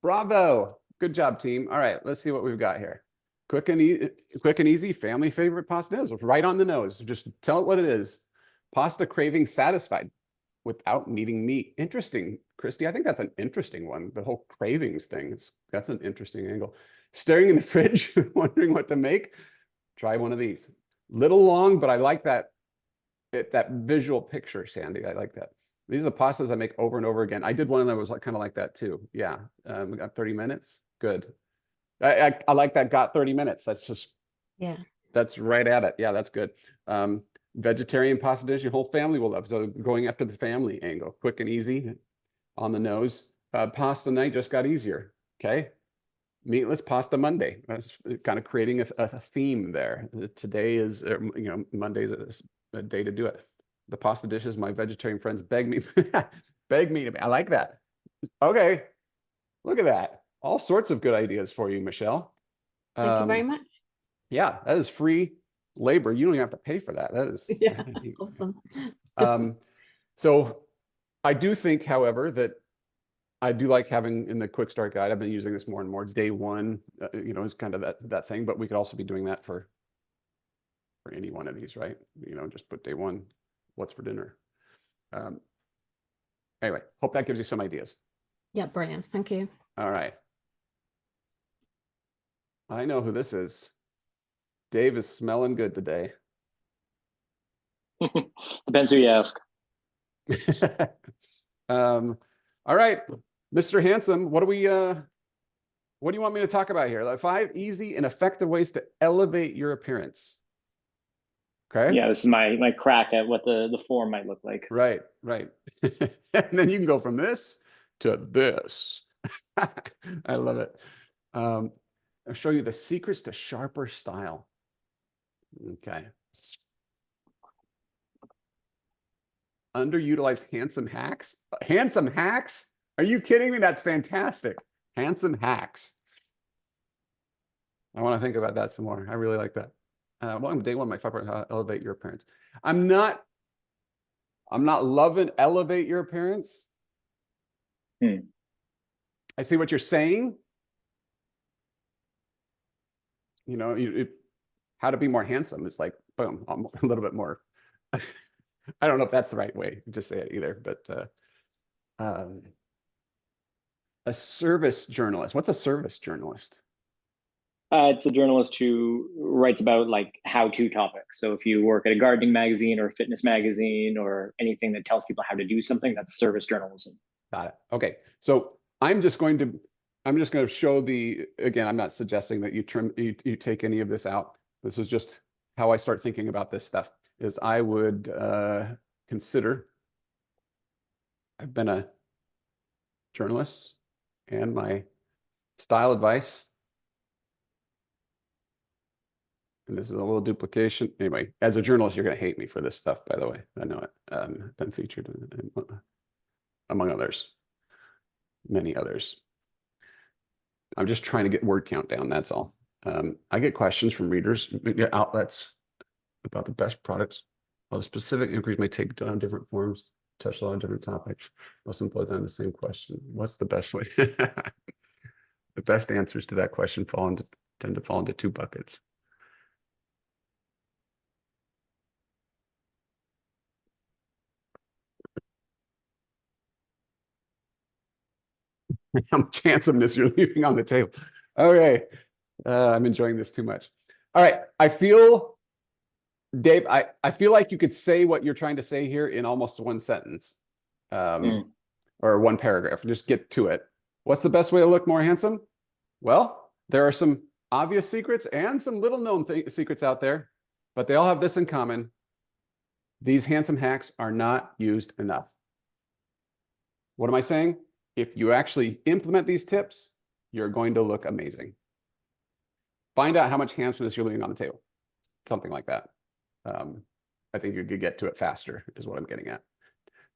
Bravo. Good job, team. All right, let's see what we've got here. Quick and easy, family favorite pasta noodles. Right on the nose. Just tell it what it is. Pasta craving satisfied without needing meat. Interesting, Christy. I think that's an interesting one. The whole cravings thing. That's an interesting angle. Staring in the fridge, wondering what to make. Try one of these. Little long, but I like that visual picture, Sandy. I like that. These are pastas I make over and over again. I did one that was kind of like that too. Yeah, we got 30 minutes. Good. I like that. Got 30 minutes. Yeah. That's right at it. Yeah, that's good. Vegetarian pasta dish your whole family will love. So going after the family angle, quick and easy, on the nose. Pasta night just got easier. Okay. Meatless pasta Monday. That's kind of creating a theme there. Today is, Monday's a day to do it. The pasta dishes my vegetarian friends beg me to. I like that. Okay, look at that. All sorts of good ideas for you, Michelle. Thank you very much. Yeah, that is free labor. You don't even have to pay for that. That is Yeah, awesome. So I do think, however, that I do like having in the quick start guide. I've been using this more and more. It's day one, is kind of that thing, but we could also be doing that for any one of these, right? Just put day one, what's for dinner. Anyway, hope that gives you some ideas. Yeah, brilliant. Thank you. All right. I know who this is. Dave is smelling good today. Depends who you ask. All right, Mr. Handsome, what do you want me to talk about here? Like 5 easy and effective ways to elevate your appearance. Okay. Yeah, this is my crack at what the form might look like. Right. And then you can go from this to this. I love it. I'll show you the secrets to sharper style. Okay. Underutilized handsome hacks. Handsome hacks? Are you kidding me? That's fantastic. Handsome hacks. I want to think about that some more. I really like that. Welcome to day one, my 5-part how to elevate your appearance. I'm not loving elevate your appearance. I see what you're saying. How to be more handsome is like, boom, a little bit more. I don't know if that's the right way to say it either, but a service journalist. What's a service journalist? It's a journalist who writes about like how-to topics. So if you work at a gardening magazine or a fitness magazine or anything that tells people how to do something, that's service journalism. Got it. Okay. So I'm just going to show again, I'm not suggesting that you take any of this out. This is just how I start thinking about this stuff, is I would consider, I've been a journalist, and my style advice, and this is a little duplication. Anyway, as a journalist, you're going to hate me for this stuff, by the way. I know it. Been featured among others, many others. I'm just trying to get word count down. That's all. I get questions from readers, outlets about the best products. While the specific inquiries may take on different forms, touch a lot of different topics, mustn't boil down the same question. What's the best way? The best answers to that question tend to fall into 2 buckets. How much handsomeness you're leaving on the table. Okay. I'm enjoying this too much. All right. Dave, I feel like you could say what you're trying to say here in almost 1 sentence, or 1 paragraph. Just get to it. What's the best way to look more handsome? Well, there are some obvious secrets and some little known secrets out there, but they all have this in common. These handsome hacks are not used enough. What am I saying? If you actually implement these tips, you're going to look amazing. Find out how much handsomeness you're leaving on the table. Something like that. I think you could get to it faster, is what I'm getting at.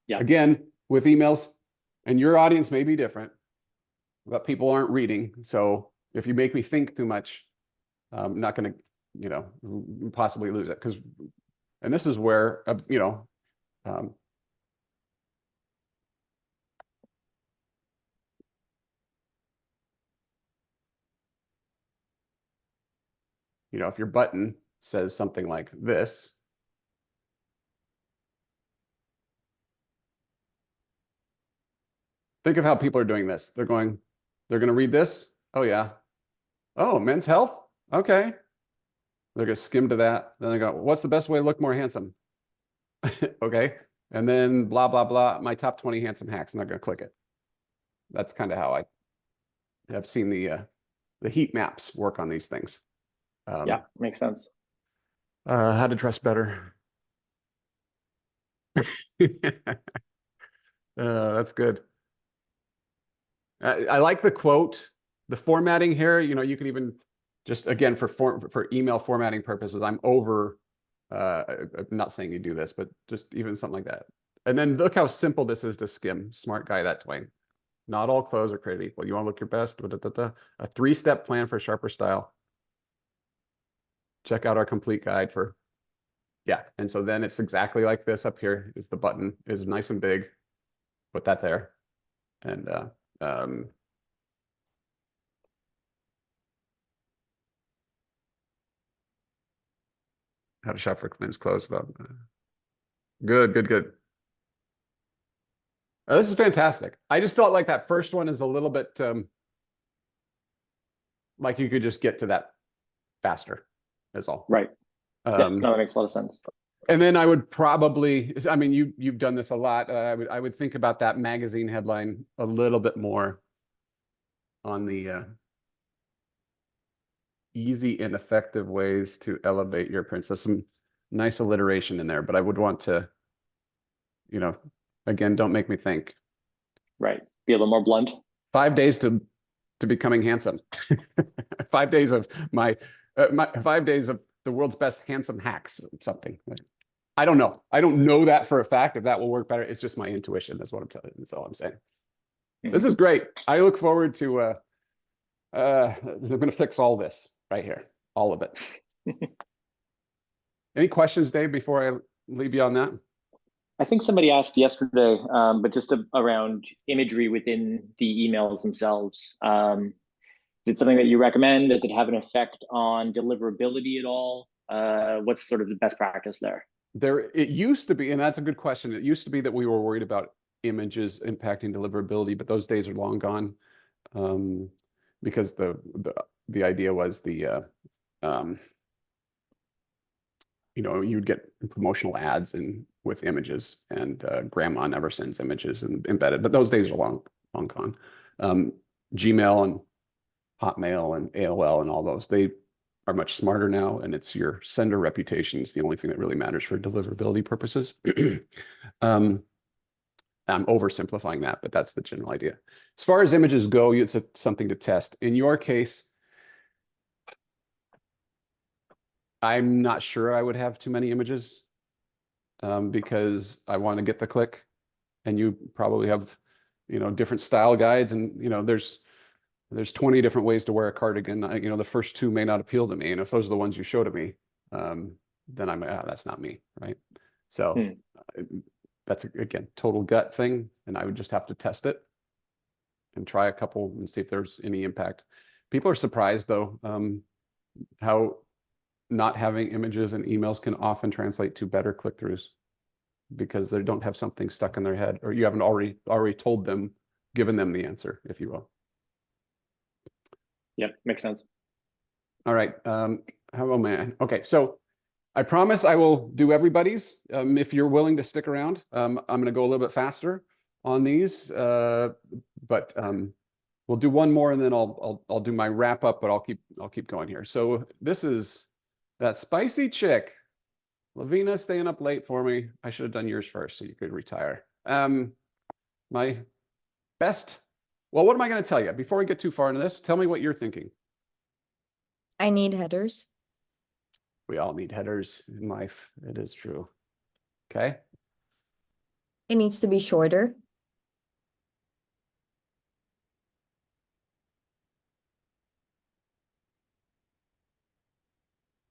Yeah. Again, with emails, and your audience may be different, but people aren't reading. So if you make me think too much, I'm not going to, possibly lose it. Because And this is where, you know, if your button says something like this, think of how people are doing this. They're going to read this. Oh yeah. Oh, Men's Health. Okay. They're going to skim to that. Then they go, what's the best way to look more handsome? Okay. And then blah, blah, blah. My top 20 handsome hacks. I'm not going to click it. That's kind of how I have seen the heat maps work on these things. Yeah, makes sense. How to dress better. That's good. I like the quote. The formatting here, you can even just, again, for email formatting purposes, I'm not saying you do this, but just even something like that. And then look how simple this is to skim. Smart guy, that Twain. Not all clothes are created equal. You want to look your best. A 3-step plan for sharper style. Check out our complete guide for, yeah. And so then it's exactly like this up here. Is the button is nice and big. Put that there. And how to shop for men's clothes. Good. This is fantastic. I just felt like that first one is a little bit like you could just get to that faster, is all. Right. Yeah, no, that makes a lot of sense. And then I would probably, I mean, you've done this a lot. I would think about that magazine headline a little bit more on the easy and effective ways to elevate your appearance. There's some nice alliteration in there, but I would want to, again, don't make me think. Right. Be a little more blunt. 5 days to becoming handsome. 5 days of my 5 days of the world's best handsome hacks, something. I don't know. I don't know that for a fact if that will work better. It's just my intuition. That's what I'm telling you. That's all I'm saying. This is great. I look forward to they're going to fix all this right here, all of it. Any questions, Dave, before I leave you on that? I think somebody asked yesterday, but just around imagery within the emails themselves. Is it something that you recommend? Does it have an effect on deliverability at all? What's sort of the best practice there? It used to be, and that's a good question. It used to be that we were worried about images impacting deliverability, but those days are long gone. Because the idea was you'd get promotional ads with images, and grandma never sends images and embedded, but those days are long gone. Gmail and Hotmail and AOL and all those, they are much smarter now, and it's your sender reputation is the only thing that really matters for deliverability purposes. I'm oversimplifying that, but that's the general idea. As far as images go, it's something to test. In your case, I'm not sure I would have too many images because I want to get the click, and you probably have, different style guides, and there's 20 different ways to wear a cardigan. The first 2 may not appeal to me, and if those are the ones you show to me, then I'm that's not me, right? So that's, again, total gut thing, and I would just have to test it and try a couple and see if there's any impact. People are surprised, though, how not having images and emails can often translate to better click-throughs because they don't have something stuck in their head, or you haven't already told them, given them the answer, if you will. Yep, makes sense. All right. How about man? Okay, so I promise I will do everybody's. If you're willing to stick around, I'm going to go a little bit faster on these, but we'll do one more, and then I'll do my wrap up. But I'll keep going here. So this is that spicy chick, Lavina, staying up late for me. I should have done yours first, so you could retire. My best. Well, what am I going to tell you before we get too far into this? Tell me what you're thinking. I need headers. We all need headers in life. It is true. Okay. It needs to be shorter.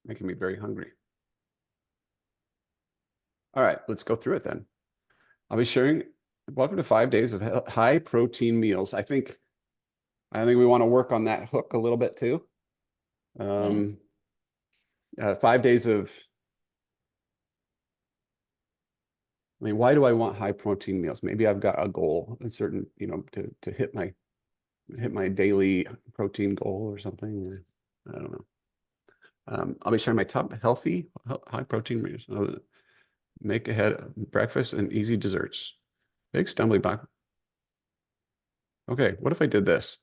Making me very hungry. All right, let's go through it then. I'll be sharing, welcome to 5 days of high protein meals. I think we want to work on that hook a little bit too. 5 days of, I mean, why do I want high protein meals? Maybe I've got a goal, a certain, you know, to hit my daily protein goal or something. I don't know. I'll be sharing my top healthy, high protein meals. Make ahead breakfast and easy desserts. Big stumbling block. Okay, what if I did this?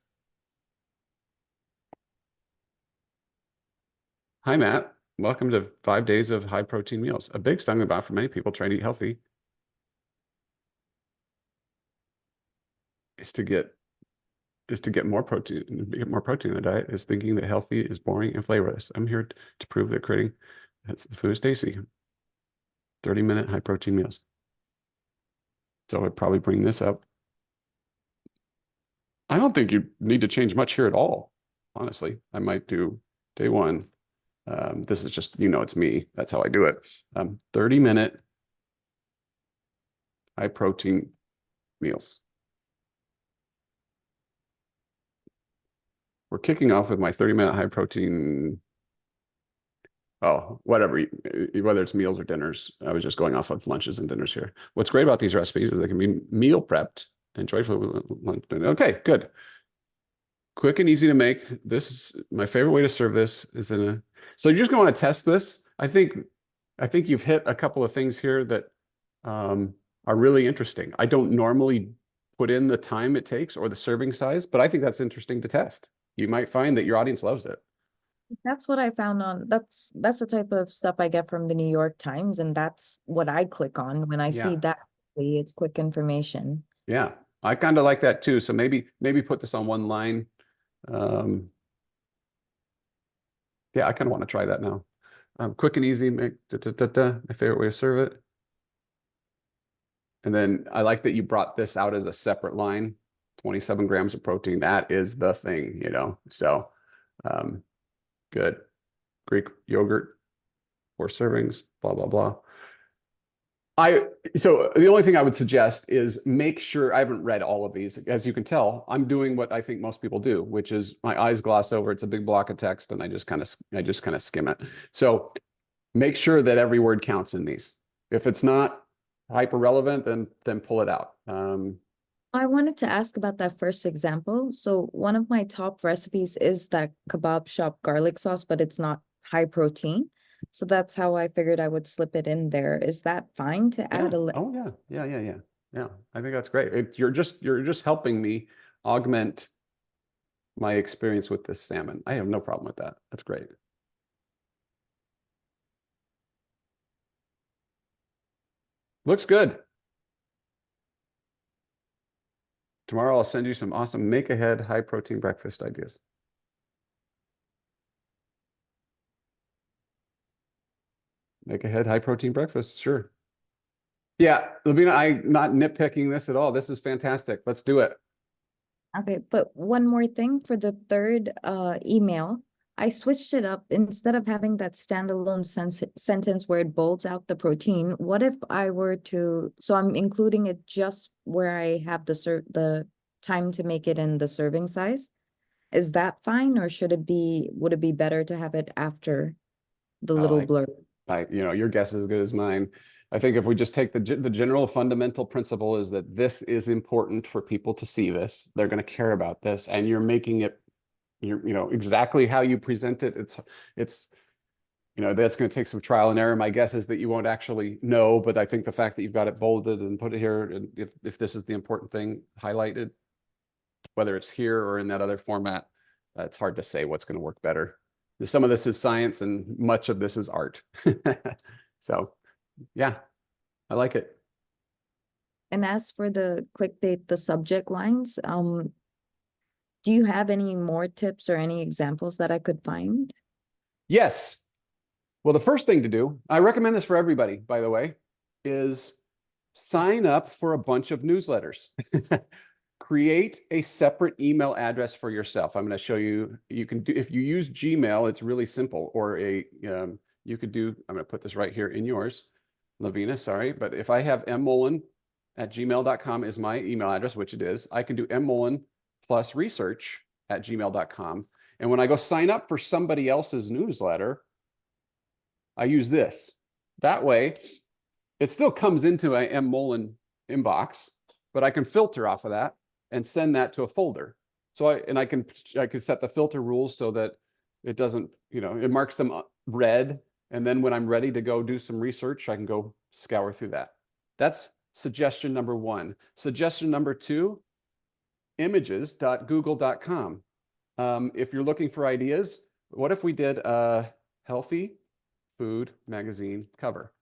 Hi, Matt. Welcome to 5 days of high protein meals. A big stumbling block for many people trying to eat healthy is to get more protein. Get more protein in the diet is thinking that healthy is boring and flavorless. I'm here to prove that creating that's the food is tasty. 30-minute high protein meals. So I'd probably bring this up. I don't think you need to change much here at all. Honestly, I might do day one. This is just, you know, it's me. That's how I do it. 30-minute high protein meals. We're kicking off with my 30-minute high protein. Oh, whatever, whether it's meals or dinners. I was just going off of lunches and dinners here. What's great about these recipes is they can be meal prepped and joyful. Okay, good. Quick and easy to make. This is my favorite way to serve this is in a, so you're just gonna want to test this. I think you've hit a couple of things here that are really interesting. I don't normally put in the time it takes or the serving size, but I think that's interesting to test. You might find that your audience loves it. That's what I found on, that's the type of stuff I get from the New York Times, and that's what I click on when I see Yeah. that. It's quick information. Yeah, I kind of like that too. So maybe put this on one line. Yeah, I kind of want to try that now. Quick and easy, make my favorite way to serve it. And then I like that you brought this out as a separate line. 27 grams of protein. That is the thing, you know. So good. Greek yogurt, 4 servings, blah, blah, blah. So the only thing I would suggest is make sure, I haven't read all of these. As you can tell, I'm doing what I think most people do, which is my eyes gloss over. It's a big block of text and I just kind of skim it. So make sure that every word counts in these. If it's not hyper relevant, then pull it out. I wanted to ask about that first example. So one of my top recipes is that kebab shop garlic sauce, but it's not high protein. So that's how I figured I would slip it in there. Is that fine to add a Oh yeah. Yeah. I think that's great. You're just helping me augment my experience with this salmon. I have no problem with that. That's great. Looks good. Tomorrow I'll send you some awesome make ahead high protein breakfast ideas. Make ahead high protein breakfast, sure. Yeah, Lavina, I'm not nitpicking this at all. This is fantastic. Let's do it. Okay, but one more thing for the third email, I switched it up. Instead of having that standalone sentence where it bolds out the protein, what if I were to, so I'm including it just where I have the time to make it in the serving size. Is that fine, or would it be better to have it after the little blurb? Your guess is as good as mine. I think if we just take the general fundamental principle is that this is important for people to see this. They're going to care about this, and you're making it, exactly how you present it. It's that's going to take some trial and error. My guess is that you won't actually know, but I think the fact that you've got it bolded and put it here, and if this is the important thing highlighted, whether it's here or in that other format, it's hard to say what's going to work better. Some of this is science and much of this is art. So yeah, I like it. And as for the clickbait, the subject lines, do you have any more tips or any examples that I could find? Yes. Well, the first thing to do, I recommend this for everybody, by the way, is sign up for a bunch of newsletters. Create a separate email address for yourself. I'm going to show you, you can do, if you use Gmail, it's really simple, or you could do, I'm going to put this right here in yours. Lavina, sorry, but if I have mmullen@gmail.com is my email address, which it is, I can do mmullen plus research@gmail.com. And when I go sign up for somebody else's newsletter, I use this. That way, it still comes into a mmullen inbox, but I can filter off of that and send that to a folder. So I can set the filter rules so that it doesn't, it marks them red. And then when I'm ready to go do some research, I can go scour through that. That's suggestion number 1. Suggestion number 2, images.google.com. If you're looking for ideas, what if we did a healthy food magazine cover?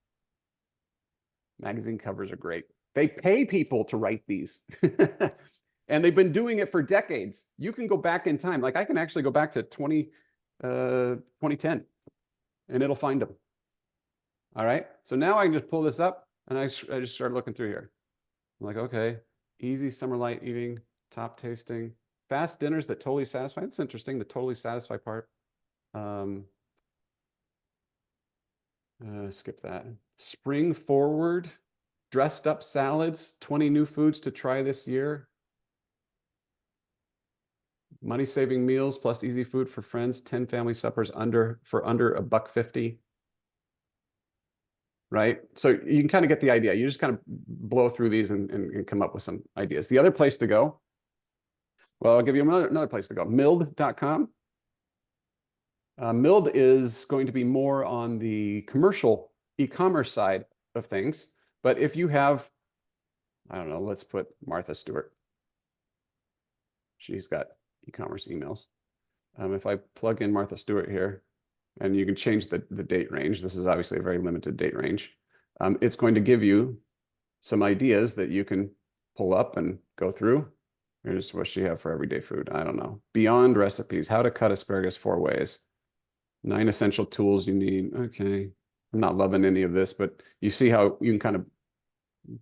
Magazine covers are great. They pay people to write these. And they've been doing it for decades. You can go back in time. Like I can actually go back to 2010 and it'll find them. All right. So now I can just pull this up and I just started looking through here. I'm like, okay, easy summer light eating, top tasting, fast dinners that totally satisfy. It's interesting, the totally satisfy part. Skip that. Spring forward, dressed up salads, 20 new foods to try this year. Money saving meals plus easy food for friends, 10 family suppers for under $1.50. Right? So you can kind of get the idea. You just kind of blow through these and come up with some ideas. The other place to go, well, I'll give you another place to go, mild.com. Mild is going to be more on the commercial e-commerce side of things. But if you have, I don't know, let's put Martha Stewart. She's got e-commerce emails. If I plug in Martha Stewart here, and you can change the date range. This is obviously a very limited date range. It's going to give you some ideas that you can pull up and go through. Here's what she have for everyday food. I don't know. Beyond recipes, how to cut asparagus 4 ways. 9 essential tools you need. Okay. I'm not loving any of this, but you see how you can kind of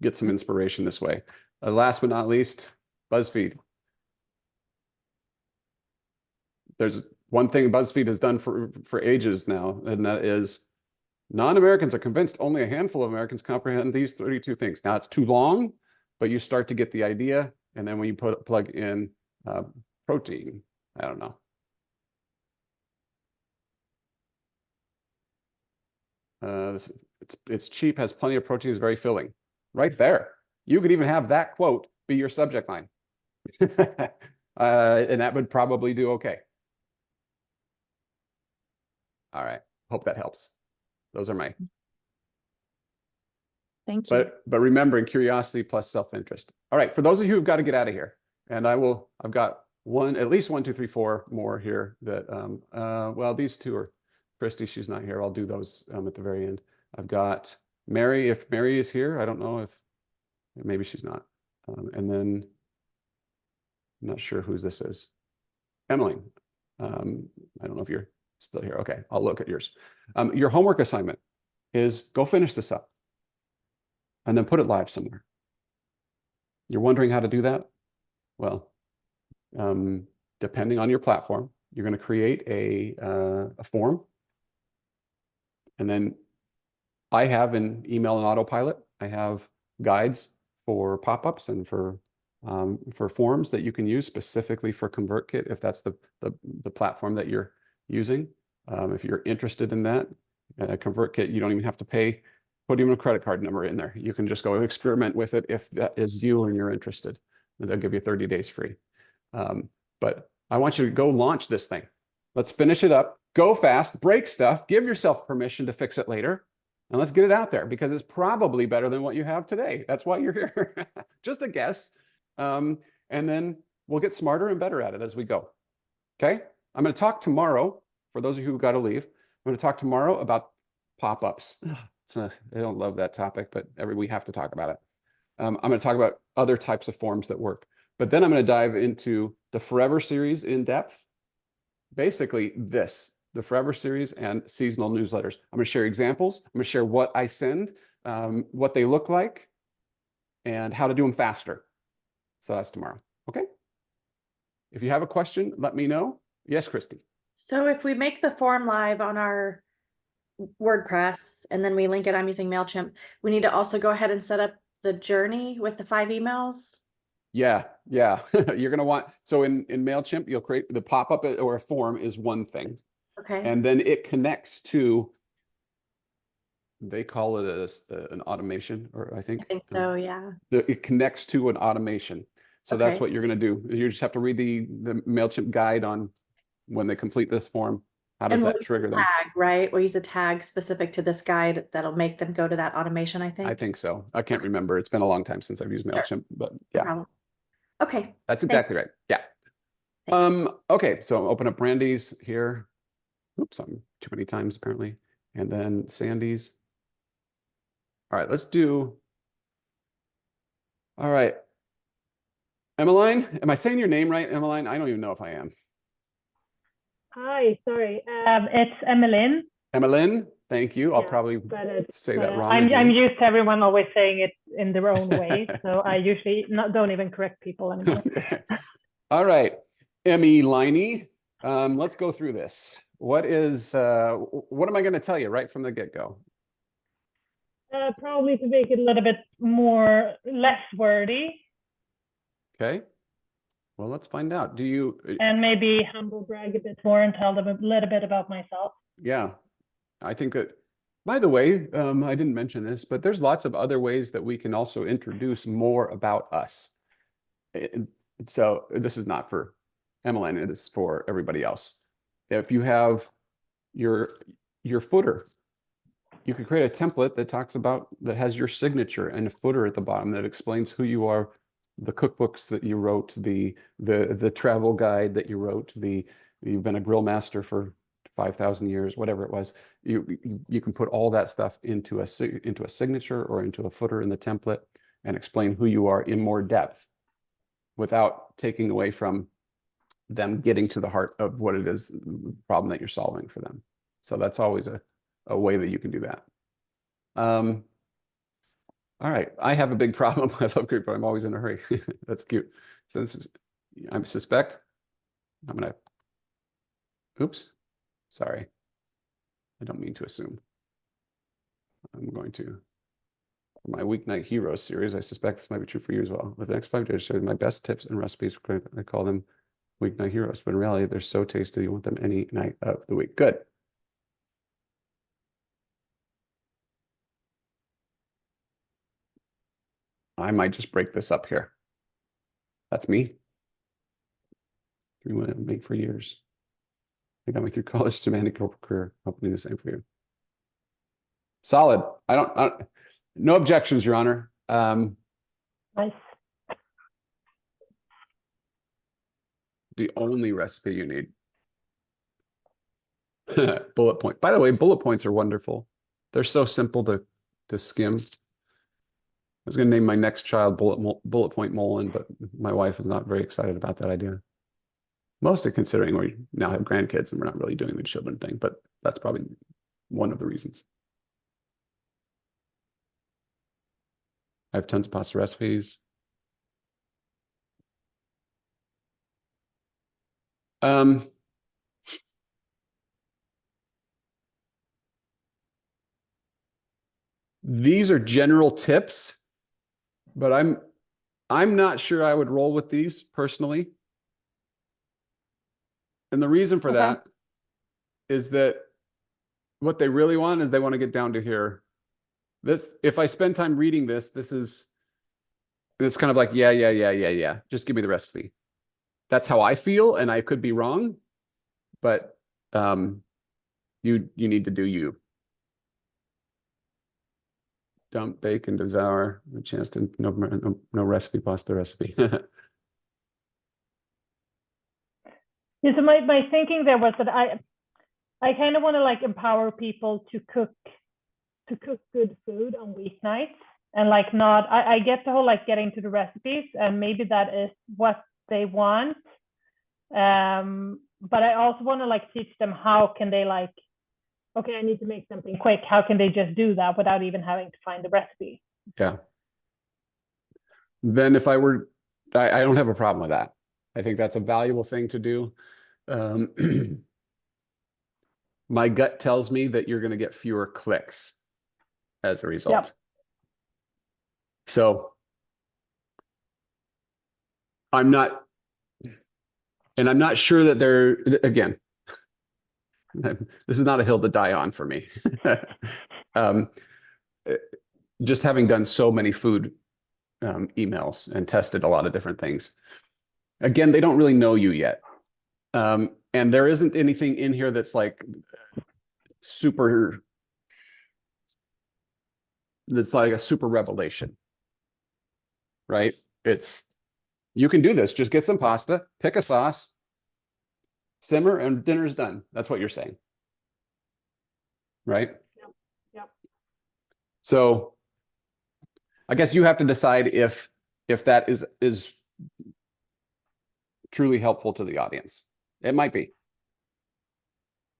get some inspiration this way. Last but not least, BuzzFeed. There's one thing BuzzFeed has done for ages now, and that is non-Americans are convinced only a handful of Americans comprehend these 32 things. Now it's too long, but you start to get the idea. And then when you plug in protein, I don't know. It's cheap, has plenty of protein, is very filling. Right there. You could even have that quote be your subject line. And that would probably do okay. All right. Hope that helps. Those are my. Thank you. But remembering curiosity plus self-interest. All right. For those of you who've got to get out of here, and I've got at least 1, 2, 3, 4 more here that, well, these 2 are Christy. She's not here. I'll do those at the very end. I've got Mary. If Mary is here, I don't know if maybe she's not. And then I'm not sure whose this is. Emily. I don't know if you're still here. Okay, I'll look at yours. Your homework assignment is go finish this up and then put it live somewhere. You're wondering how to do that? Well, depending on your platform, you're going to create a form. And then I have an email and autopilot. I have guides for pop-ups and for forms that you can use specifically for ConvertKit if that's the platform that you're using. If you're interested in that, ConvertKit, you don't even have to put even a credit card number in there. You can just go experiment with it if that is you and you're interested. And they'll give you 30 days free. But I want you to go launch this thing. Let's finish it up, go fast, break stuff, give yourself permission to fix it later, and let's get it out there because it's probably better than what you have today. That's why you're here. Just a guess. And then we'll get smarter and better at it as we go. Okay? I'm going to talk tomorrow, for those of you who've got to leave, I'm going to talk tomorrow about pop-ups. I don't love that topic, but we have to talk about it. I'm going to talk about other types of forms that work. But then I'm going to dive into the Forever series in depth. Basically the Forever series and seasonal newsletters. I'm going to share examples. I'm going to share what I send, what they look like, and how to do them faster. So that's tomorrow. Okay? If you have a question, let me know. Yes, Christy. So if we make the form live on our WordPress and then we link it, I'm using MailChimp. We need to also go ahead and set up the journey with the 5 emails. Yeah, yeah. You're gonna want, so in MailChimp, you'll create the pop-up or a form is one thing. Okay. And then it connects to, they call it an automation, or I I think. think so, yeah. It connects to an automation. So that's Okay. what you're gonna do. You just have to read the MailChimp guide on when they complete this form. How does And we'll that use a trigger them? tag, right? We'll use a tag specific to this guide that'll make them go to that automation, I think. I think so. I can't remember. It's been a long time since I've used MailChimp, but No yeah, problem. Okay. that's Thank- exactly right. Yeah. Thanks. Okay, so open up Brandy's here. Oops, I'm too many times apparently. And then Sandy's. All right, let's do. All right. Emmeline, am I saying your name right, Emmeline? I don't even know if I am. Hi, sorry. It's Emmeline. Emmeline, thank you. I'll Yeah, probably but it's, say that wrong. I'm again. used to everyone always saying it in their own way, so I usually don't even correct people anymore. Okay. All right, Emmy Liney, let's go through this. What am I going to tell you right from the get-go? Probably to make it a little bit less wordy, Okay. Well, let's find out. Do you? and maybe humble brag a bit more and tell them a little bit about myself. Yeah, I think that. By the way, I didn't mention this, but there's lots of other ways that we can also introduce more about us. So this is not for Emmeline, it is for everybody else. If you have your footer, you could create a template that talks about, that has your signature and a footer at the bottom that explains who you are, the cookbooks that you wrote, the travel guide that you wrote, you've been a grill master for 5,000 years, whatever it was. You can put all that stuff into a signature or into a footer in the template and explain who you are in more depth without taking away from them getting to the heart of what it is, the problem that you're solving for them. So that's always a way that you can do that. All right, I have a big problem. I love creep, but I'm always in a hurry. That's cute. So I suspect I'm gonna, oops, sorry. I don't mean to assume. I'm going to, for my Weeknight Heroes series, I suspect this might be true for you as well. With the next 5 days, show you my best tips and recipes. I call them Weeknight Heroes, but in reality, they're so tasty, you want them any night of the week. Good. I might just break this up here. That's me. 3 women I've made for years. I got me through college, demanding corporate career. Hoping to do the same for you. Solid. No objections, Your Honor. Nice. The only recipe you need. Bullet point. By the way, bullet points are wonderful. They're so simple to skim. I was going to name my next child bullet point Mullen, but my wife is not very excited about that idea. Mostly considering we now have grandkids and we're not really doing the children thing, but that's probably one of the reasons. I have tons of pasta recipes. These are general tips, but I'm not sure I would roll with these personally. And the reason for that is that what they really want is they want to get down to here. This, if I spend time reading this, it's kind of like, yeah. Just give me the recipe. That's how I feel, and I could be wrong, but you need to do you. Dump, bake, and devour. A chance to no recipe, pasta recipe. Yeah, so my thinking there was that I kind of want to like empower people to cook good food on weeknights, and like not, I get the whole like getting to the recipes, and maybe that is what they want, but I also want to like teach them how can they like, okay, I need to make something quick, how can they just do that without even having to find the recipe? Yeah. Then if I don't have a problem with that. I think that's a valuable thing to do. my gut tells me that you're going to get fewer clicks as a result. So I'm not sure that they're, again, this is not a hill to die on for me. Just having done so many food emails and tested a lot of different things. Again, they don't really know you yet. And there isn't anything in here that's like that's like a super revelation, right? It's, you can do this. Just get some pasta, pick a sauce, simmer, and dinner's done. That's what you're saying, right? Yep. So I guess you have to decide if that is truly helpful to the audience. It might be.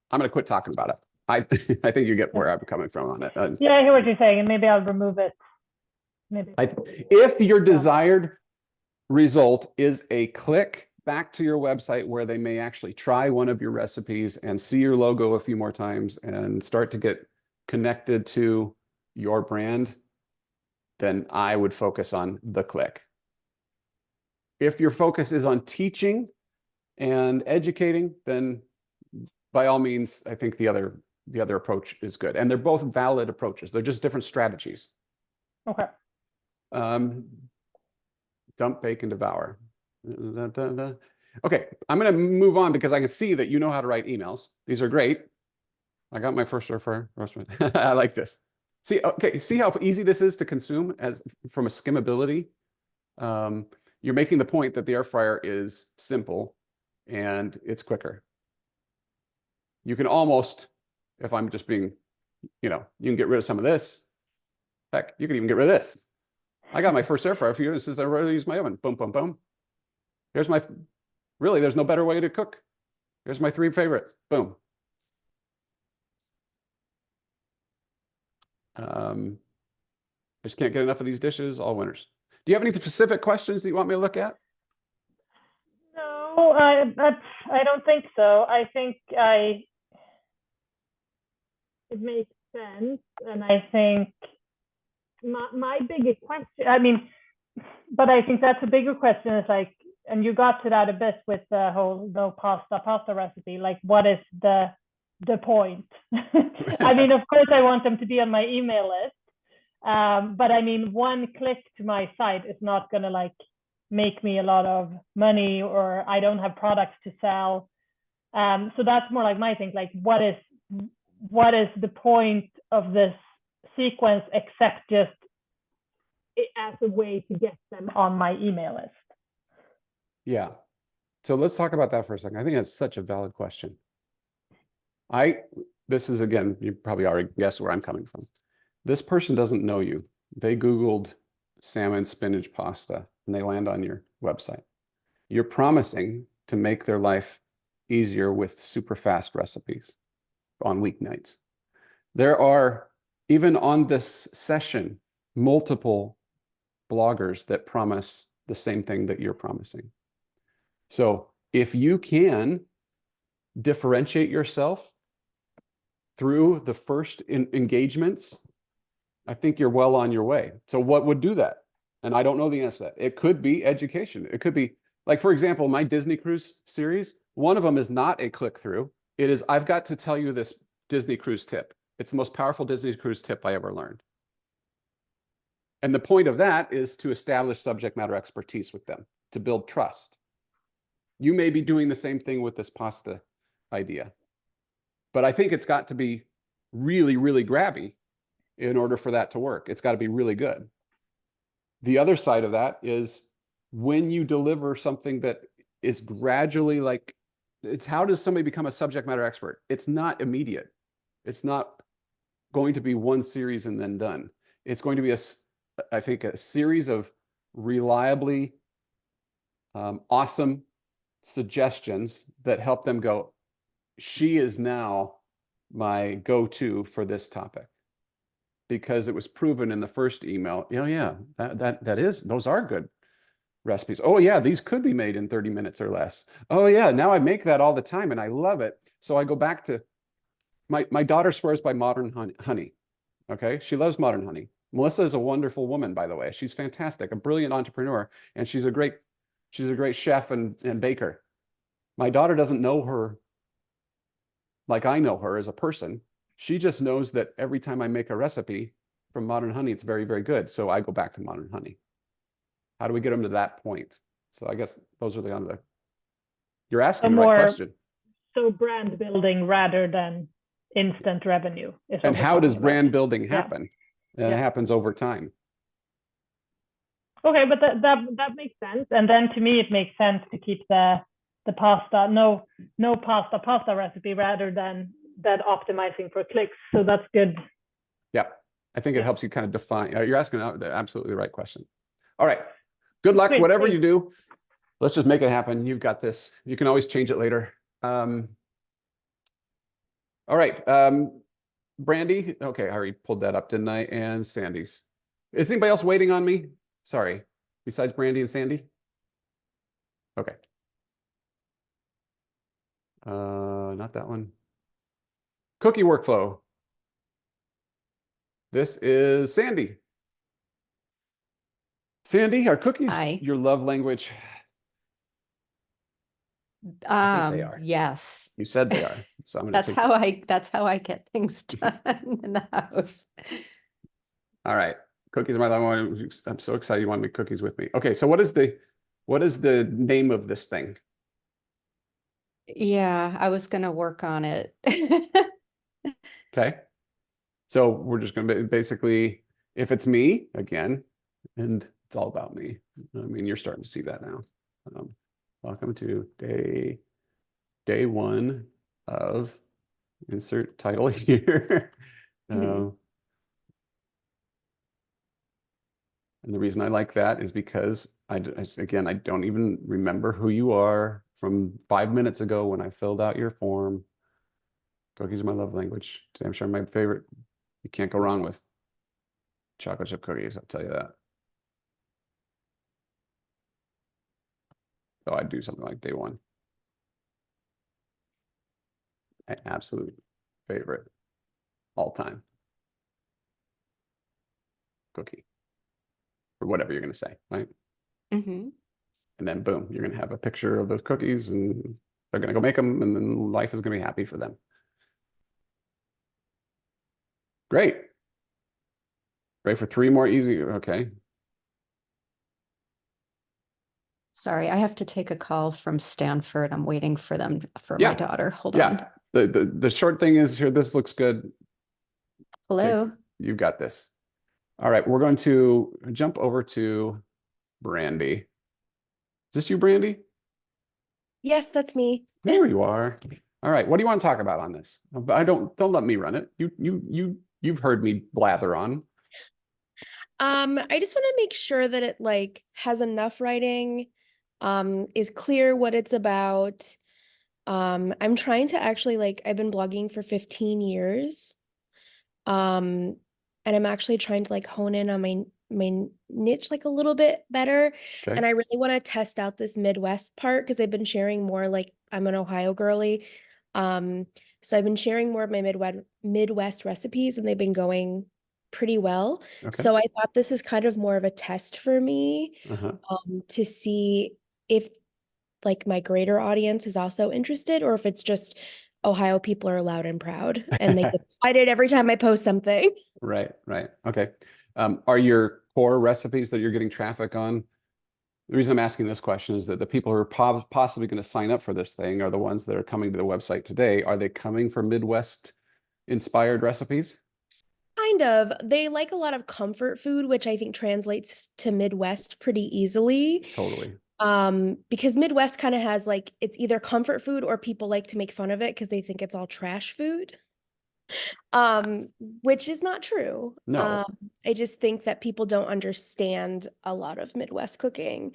I'm going to quit talking about it. I think you get where I'm coming from on it. Yeah, I hear what you're saying, and maybe I'll remove it. Maybe. If your desired result is a click back to your website where they may actually try one of your recipes and see your logo a few more times and start to get connected to your brand, then I would focus on the click. If your focus is on teaching and educating, then by all means, I think the other approach is good. And they're both valid approaches. They're just different strategies. Okay. Dump, bake, and devour. Okay, I'm going to move on because I can see that you know how to write emails. These are great. I got my first refer. I like this. See, okay, see how easy this is to consume as from a skimmability. You're making the point that the air fryer is simple and it's quicker. You can almost, if I'm just being, you can get rid of some of this. Heck, you can even get rid of this. I got my first air fryer a few years since I rather use my oven. Boom, boom, boom. Here's my, really, there's no better way to cook. Here's my 3 favorites. Boom. I just can't get enough of these dishes, all winners. Do you have any specific questions that you want me to look at? No, I don't think so. I think it makes sense, and I think my biggest question, I mean, but I think that's a bigger question, is like, and you got to that a bit with the whole no pasta recipe, like what is the point? I mean, of course I want them to be on my email list, but I mean, one click to my site is not gonna like make me a lot of money, or I don't have products to sell. So that's more like my thing, like what is the point of this sequence except just as a way to get them on my email list? Yeah. So let's talk about that for a second. I think that's such a valid question. This is, again, you probably already guessed where I'm coming from. This person doesn't know you. They Googled salmon spinach pasta and they land on your website. You're promising to make their life easier with super fast recipes on weeknights. There are, even on this session, multiple bloggers that promise the same thing that you're promising. So if you can differentiate yourself through the first engagements, I think you're well on your way. So what would do that? And I don't know the answer to that. It could be education. It could be, like, for example, my Disney Cruise series, one of them is not a click-through. It is, I've got to tell you this Disney Cruise tip. It's the most powerful Disney Cruise tip I ever learned. And the point of that is to establish subject matter expertise with them, to build trust. You may be doing the same thing with this pasta idea, but I think it's got to be really, really grabby in order for that to work. It's got to be really good. The other side of that is when you deliver something that is gradually, like, it's how does somebody become a subject matter expert? It's not immediate. It's not going to be one series and then done. It's going to be, I think, a series of reliably awesome suggestions that help them go, she is now my go-to for this topic, because it was proven in the first email. Yeah, those are good recipes. Oh yeah, these could be made in 30 minutes or less. Oh yeah, now I make that all the time and I love it. So I go back to my daughter swears by Modern Honey. Okay, she loves Modern Honey. Melissa is a wonderful woman, by the way. She's fantastic, a brilliant entrepreneur, and she's a great chef and baker. My daughter doesn't know her like I know her as a person. She just knows that every time I make a recipe from Modern Honey, it's very, very good. So I go back to Modern Honey. How do we get them to that point? So I guess those are the you're asking the right question. So brand building rather than instant revenue. Is what And we're how does talking about. brand building Yeah. happen? And it Yeah. happens over time. Okay, but that makes sense. And then to me, it makes sense to keep the pasta, no pasta recipe rather than that optimizing for clicks. So that's good. Yeah, I think it Yeah. helps you kind of define. You're asking the absolutely right question. All right, good luck. Great, Whatever thanks. you do, let's just make it happen. You've got this. You can always change it later. All right, Brandy. Okay, I already pulled that up, didn't I? And Sandy's. Is anybody else waiting on me? Sorry, besides Brandy and Sandy. Okay. Not that one. Cookie workflow. This is Sandy. Sandy, are cookies Hi. your love language? I think they are. Yes. You said they are. So I'm going to That's how I get things done in the house. All right. Cookies are my love language. I'm so excited you want to make cookies with me. Okay, so what is the name of this thing? Yeah, I was gonna work on it. Okay. So we're just going to basically, if it's me again, and it's all about me. I mean, you're starting to see that now. Welcome to day one of insert title here. Mhm. And the reason I like that is because again, I don't even remember who you are from 5 minutes ago when I filled out your form. Cookies are my love language. I'm sure my favorite. You can't go wrong with chocolate chip cookies, I'll tell you that. So I'd do something like day one. My absolute favorite all time cookie. Or whatever you're going to say, right? Mhm. And then boom, you're going to have a picture of those cookies and they're going to go make them and then life is going to be happy for them. Great. Great for 3 more easy. Okay. Sorry, I have to take a call from Stanford. I'm waiting for them for Yeah. my daughter. Hold Yeah. on. The short thing is here, this looks good. Hello. You've got this. All right. We're going to jump over to Brandy. Is this you, Brandy? Yes, that's me. There you are. All right. What do you want to talk about on this? Don't let me run it. You've heard me blather on. I just want to make sure that it like has enough writing, is clear what it's about. I'm trying to actually like I've been blogging for 15 years. And I'm actually trying to like hone in on my niche like a little bit better. Okay. And I really want to test out this Midwest part because I've been sharing more like I'm an Ohio girly. So I've been sharing more of my Midwest recipes and they've been going pretty well. Okay. So I thought this is kind of more of a test for me Uh-huh. to see if like my greater audience is also interested or if it's just Ohio people are loud and proud and they get excited every time I post something. Right. Okay. Are your core recipes that you're getting traffic on? The reason I'm asking this question is that the people who are possibly going to sign up for this thing are the ones that are coming to the website today. Are they coming for Midwest inspired recipes? Kind of. They like a lot of comfort food, which I think translates to Midwest pretty easily. Totally. Because Midwest kind of has like it's either comfort food or people like to make fun of it because they think it's all trash food. Which is not true. No. I just think that people don't understand a lot of Midwest cooking.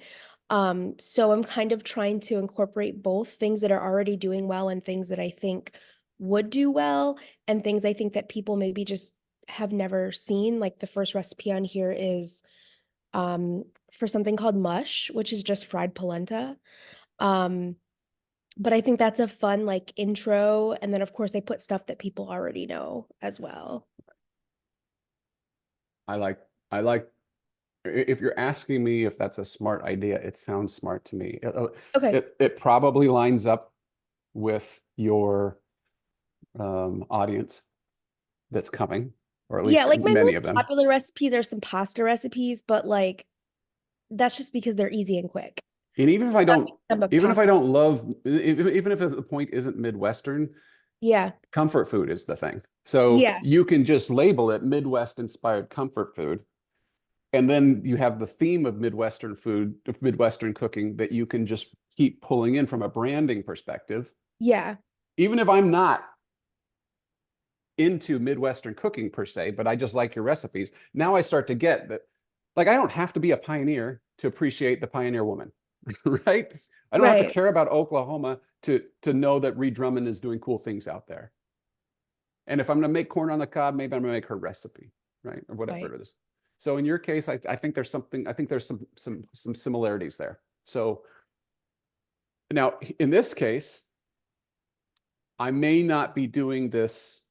So I'm kind of trying to incorporate both things that are already doing well and things that I think would do well and things I think that people maybe just have never seen. Like the first recipe on here is for something called mush, which is just fried polenta. But I think that's a fun like intro. And then of course they put stuff that people already know as well. I like, if you're asking me if that's a smart idea, it sounds smart to me. Okay. It probably lines up with your audience that's coming, or at least Yeah, like my many most of them. popular recipe, there's some pasta recipes, but like that's just because they're easy and quick. And even if I don't, Some of even if I pasta- don't love, even if the point isn't Midwestern, Yeah. comfort food is the thing. So Yeah. you can just label it Midwest inspired comfort food. And then you have the theme of Midwestern food, of Midwestern cooking that you can just keep pulling in from a branding perspective. Yeah. Even if I'm not into Midwestern cooking per se, but I just like your recipes. Now I start to get that, like, I don't have to be a pioneer to appreciate the pioneer woman, right? I don't have to Right. care about Oklahoma to know that Ree Drummond is doing cool things out there. And if I'm going to make corn on the cob, maybe I'm going to make her recipe, right? Or whatever Right. it is. So in your case, I think there's something, I think there's some similarities there. So now in this case, I may not be doing this,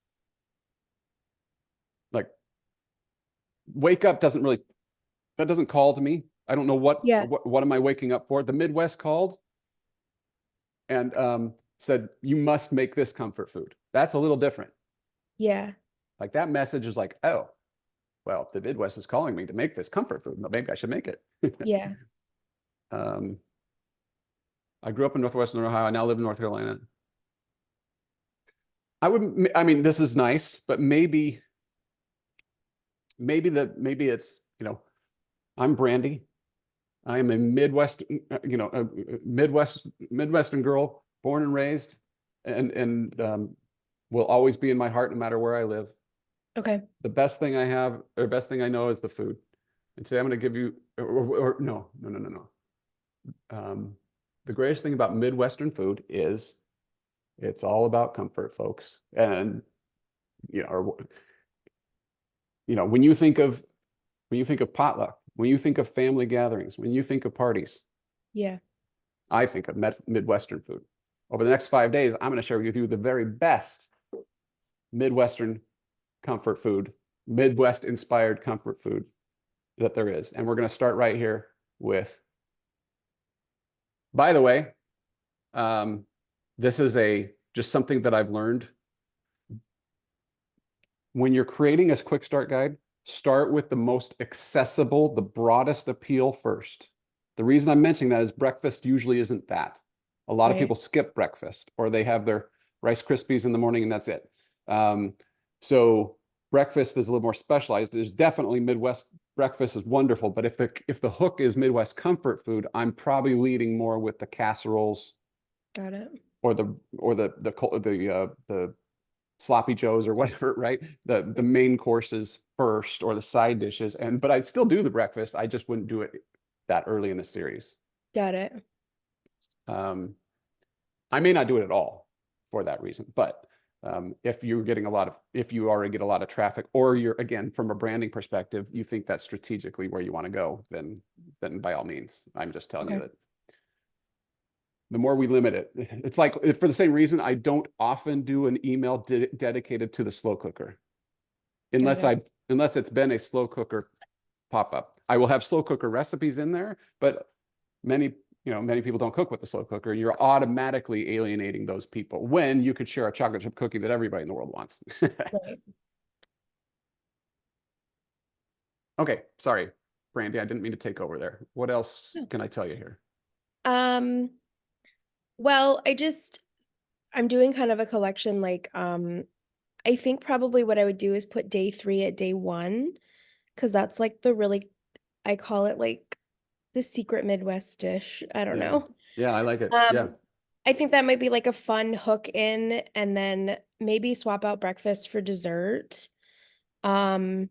like, wake up doesn't really, that doesn't call to me. I don't know what am I waking up for? The Midwest called and said, you must make this comfort food. That's a little different. Yeah. Like that message is like, oh, well, the Midwest is calling me to make this comfort food. Maybe I should make it. Yeah. I grew up in Northwestern Ohio. I now live in North Carolina. I mean, this is nice, but maybe it's, you know, I'm Brandy. I am a Midwestern girl, born and raised, and will always be in my heart no matter where I live. Okay. The best thing I have, or best thing I know, is the food. And say I'm going to give you, or no. The greatest thing about Midwestern food is it's all about comfort, folks. And when you think of potluck, when you think of family gatherings, when you think of parties, Yeah. I think of Midwestern food. Over the next 5 days, I'm going to share with you the very best Midwestern comfort food, Midwest inspired comfort food that there is. And we're going to start right here with, by the way, this is just something that I've learned. When you're creating a quick start guide, start with the most accessible, the broadest appeal first. The reason I'm mentioning that is breakfast usually isn't that. A lot of people skip breakfast, or they have their Rice Krispies in the morning and that's it. So breakfast is a little more specialized. There's definitely Midwest breakfast is wonderful, but if the hook is Midwest comfort food, I'm probably leading more with the casseroles. Got it. Or the sloppy joes or whatever, right? The main courses first, or the side dishes. But I'd still do the breakfast. I just wouldn't do it that early in the series. Got it. I may not do it at all for that reason, but if you already get a lot of traffic, or you're, again, from a branding perspective, you think that's strategically where you want to go, then by all means. I'm just telling you that the more we limit it, it's like, for the same reason, I don't often do an email dedicated to the slow cooker, unless it's been a slow cooker pop-up. I will have slow cooker recipes in there, but many people don't cook with the slow cooker. You're automatically alienating those people when you could share a chocolate chip cookie that everybody in the world wants. Right. Okay, sorry, Brandy, I didn't mean to take over there. What else can I tell you here? Well, I'm doing kind of a collection, like, I think probably what I would do is put day 3 at day 1, because that's like I call it like the secret Midwest dish. I don't know. Yeah, I like it. Yeah. I think that might be like a fun hook in, and then maybe swap out breakfast for dessert. I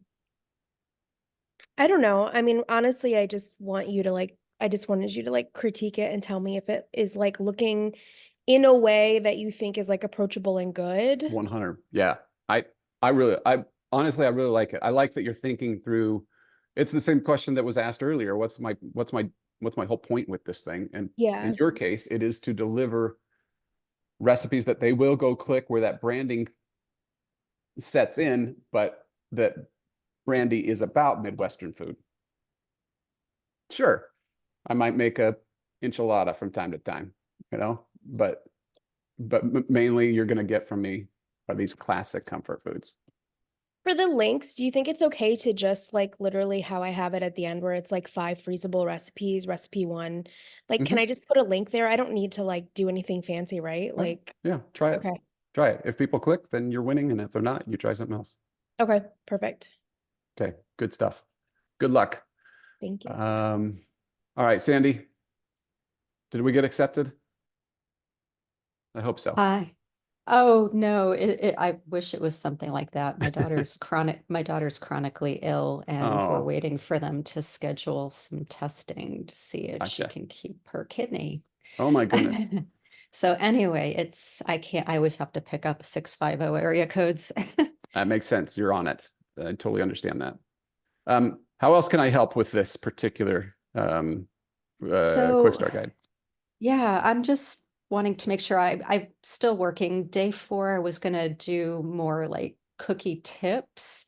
don't know. I mean, honestly, I just wanted you to critique it and tell me if it is like looking in a way that you think is like approachable and good. 100. Yeah. Honestly, I really like it. I like that you're thinking through. It's the same question that was asked earlier. What's my whole point with this thing? And in your case, it is to deliver recipes that they will go click where that branding sets in, but that Brandy is about Midwestern food. Sure, I might make a enchilada from time to time, you know, but mainly you're going to get from me are these classic comfort foods. For the links, do you think it's okay to just like literally how I have it at the end where it's like 5 freezable recipes, recipe 1? Like, can I just put a link there? I don't need to like do anything fancy, right? Like, Yeah, try it. okay. Try it. If people click, then you're winning. And if they're not, you try something else. Okay, perfect. Okay, good stuff. Good luck. Thank you. All right, Sandy, did we get accepted? I hope so. Oh no, I wish it was something like that. My daughter's chronically ill, and we're Oh. waiting for them to schedule some testing to see if she Gotcha. can keep her kidney. Oh my goodness. So anyway, I always have to pick up 650 area codes. That makes sense. You're on it. I totally understand that. How else can I help with this particular quick start guide? Yeah, I'm just wanting to make sure I'm still working. Day 4, I was going to do more like cookie tips,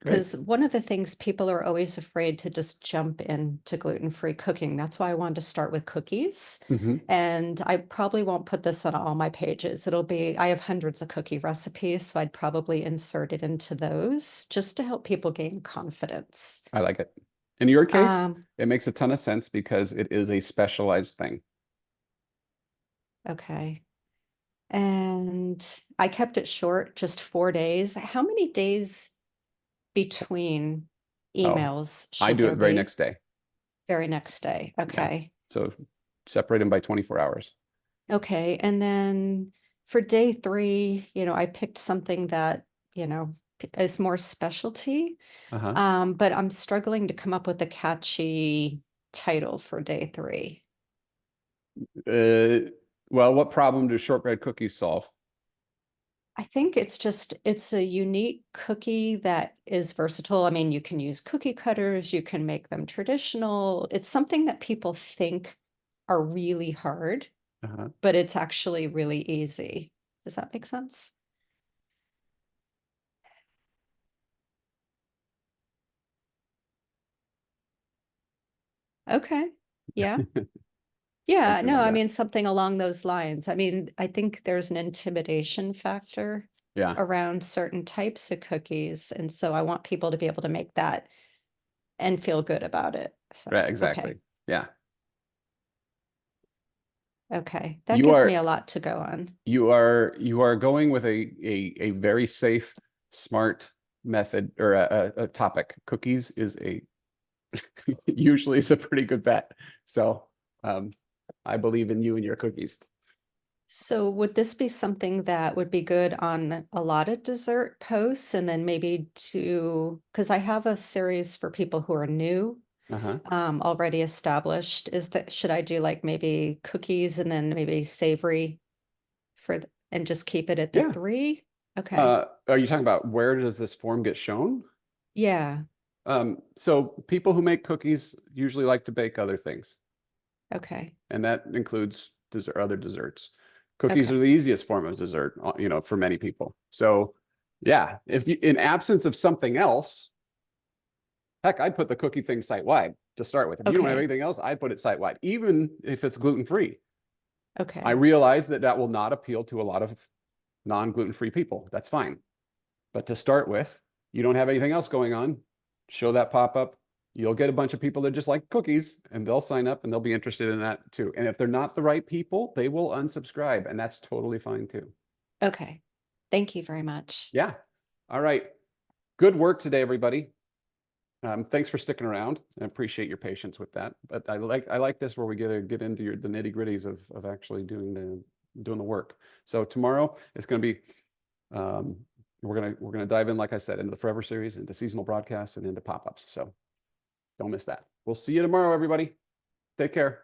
because one of the things people are always afraid to just jump into gluten-free cooking. That's why I wanted to start with cookies. And I probably won't put this on all my pages. I have hundreds of cookie recipes, so I'd probably insert it into those just to help people gain confidence. I like it. In your case, it makes a ton of sense because it is a specialized thing. Okay. And I kept it short, just 4 days. How many days between emails I should do there it very be? next day. Very next day. Okay. So separate them by 24 hours. Okay. And then for day 3, I picked something that, is more specialty. But I'm struggling to come up with a catchy title for day 3. Well, what problem do shortbread cookies solve? I think it's a unique cookie that is versatile. I mean, you can use cookie cutters, you can make them traditional. It's something that people think are really hard, but it's actually really easy. Does that make sense? Okay. Yeah. Yeah, Something no, like I that. mean, something along those lines. I mean, I think there's an intimidation factor around certain types of cookies. And so I want people to be able to make that and feel good about it. So, Right, exactly. Yeah. Okay. That You gives are- me a lot to go on. You are going with a very safe, smart method or a topic. Cookies is usually is a pretty good bet. So I believe in you and your cookies. So would this be something that would be good on a lot of dessert posts, and then maybe because I have a series for people who are new, already established. Should I do like maybe cookies and then maybe savory and just keep it at the 3? Okay. Are you talking about where does this form get shown? Yeah. So people who make cookies usually like to bake other things. Okay. And that includes other desserts. Cookies are the easiest form of dessert, for many people. So yeah, if you, in absence of something else, heck, I'd put the cookie thing site-wide to start with. If you don't have anything else, I'd put it site-wide, even if it's gluten-free. Okay. I realize that will not appeal to a lot of non-gluten-free people. That's fine. But to start with, you don't have anything else going on, show that pop-up. You'll get a bunch of people that just like cookies, and they'll sign up and they'll be interested in that too. And if they're not the right people, they will unsubscribe, and that's totally fine too. Okay. Thank you very much. Yeah. All right. Good work today, everybody. Thanks for sticking around. I appreciate your patience with that. But I like this where we get into the nitty gritties of actually doing the work. So tomorrow it's going to be we're gonna dive in, like I said, into the Forever series, into seasonal broadcasts, and into pop-ups. So don't miss that. We'll see you tomorrow, everybody. Take care.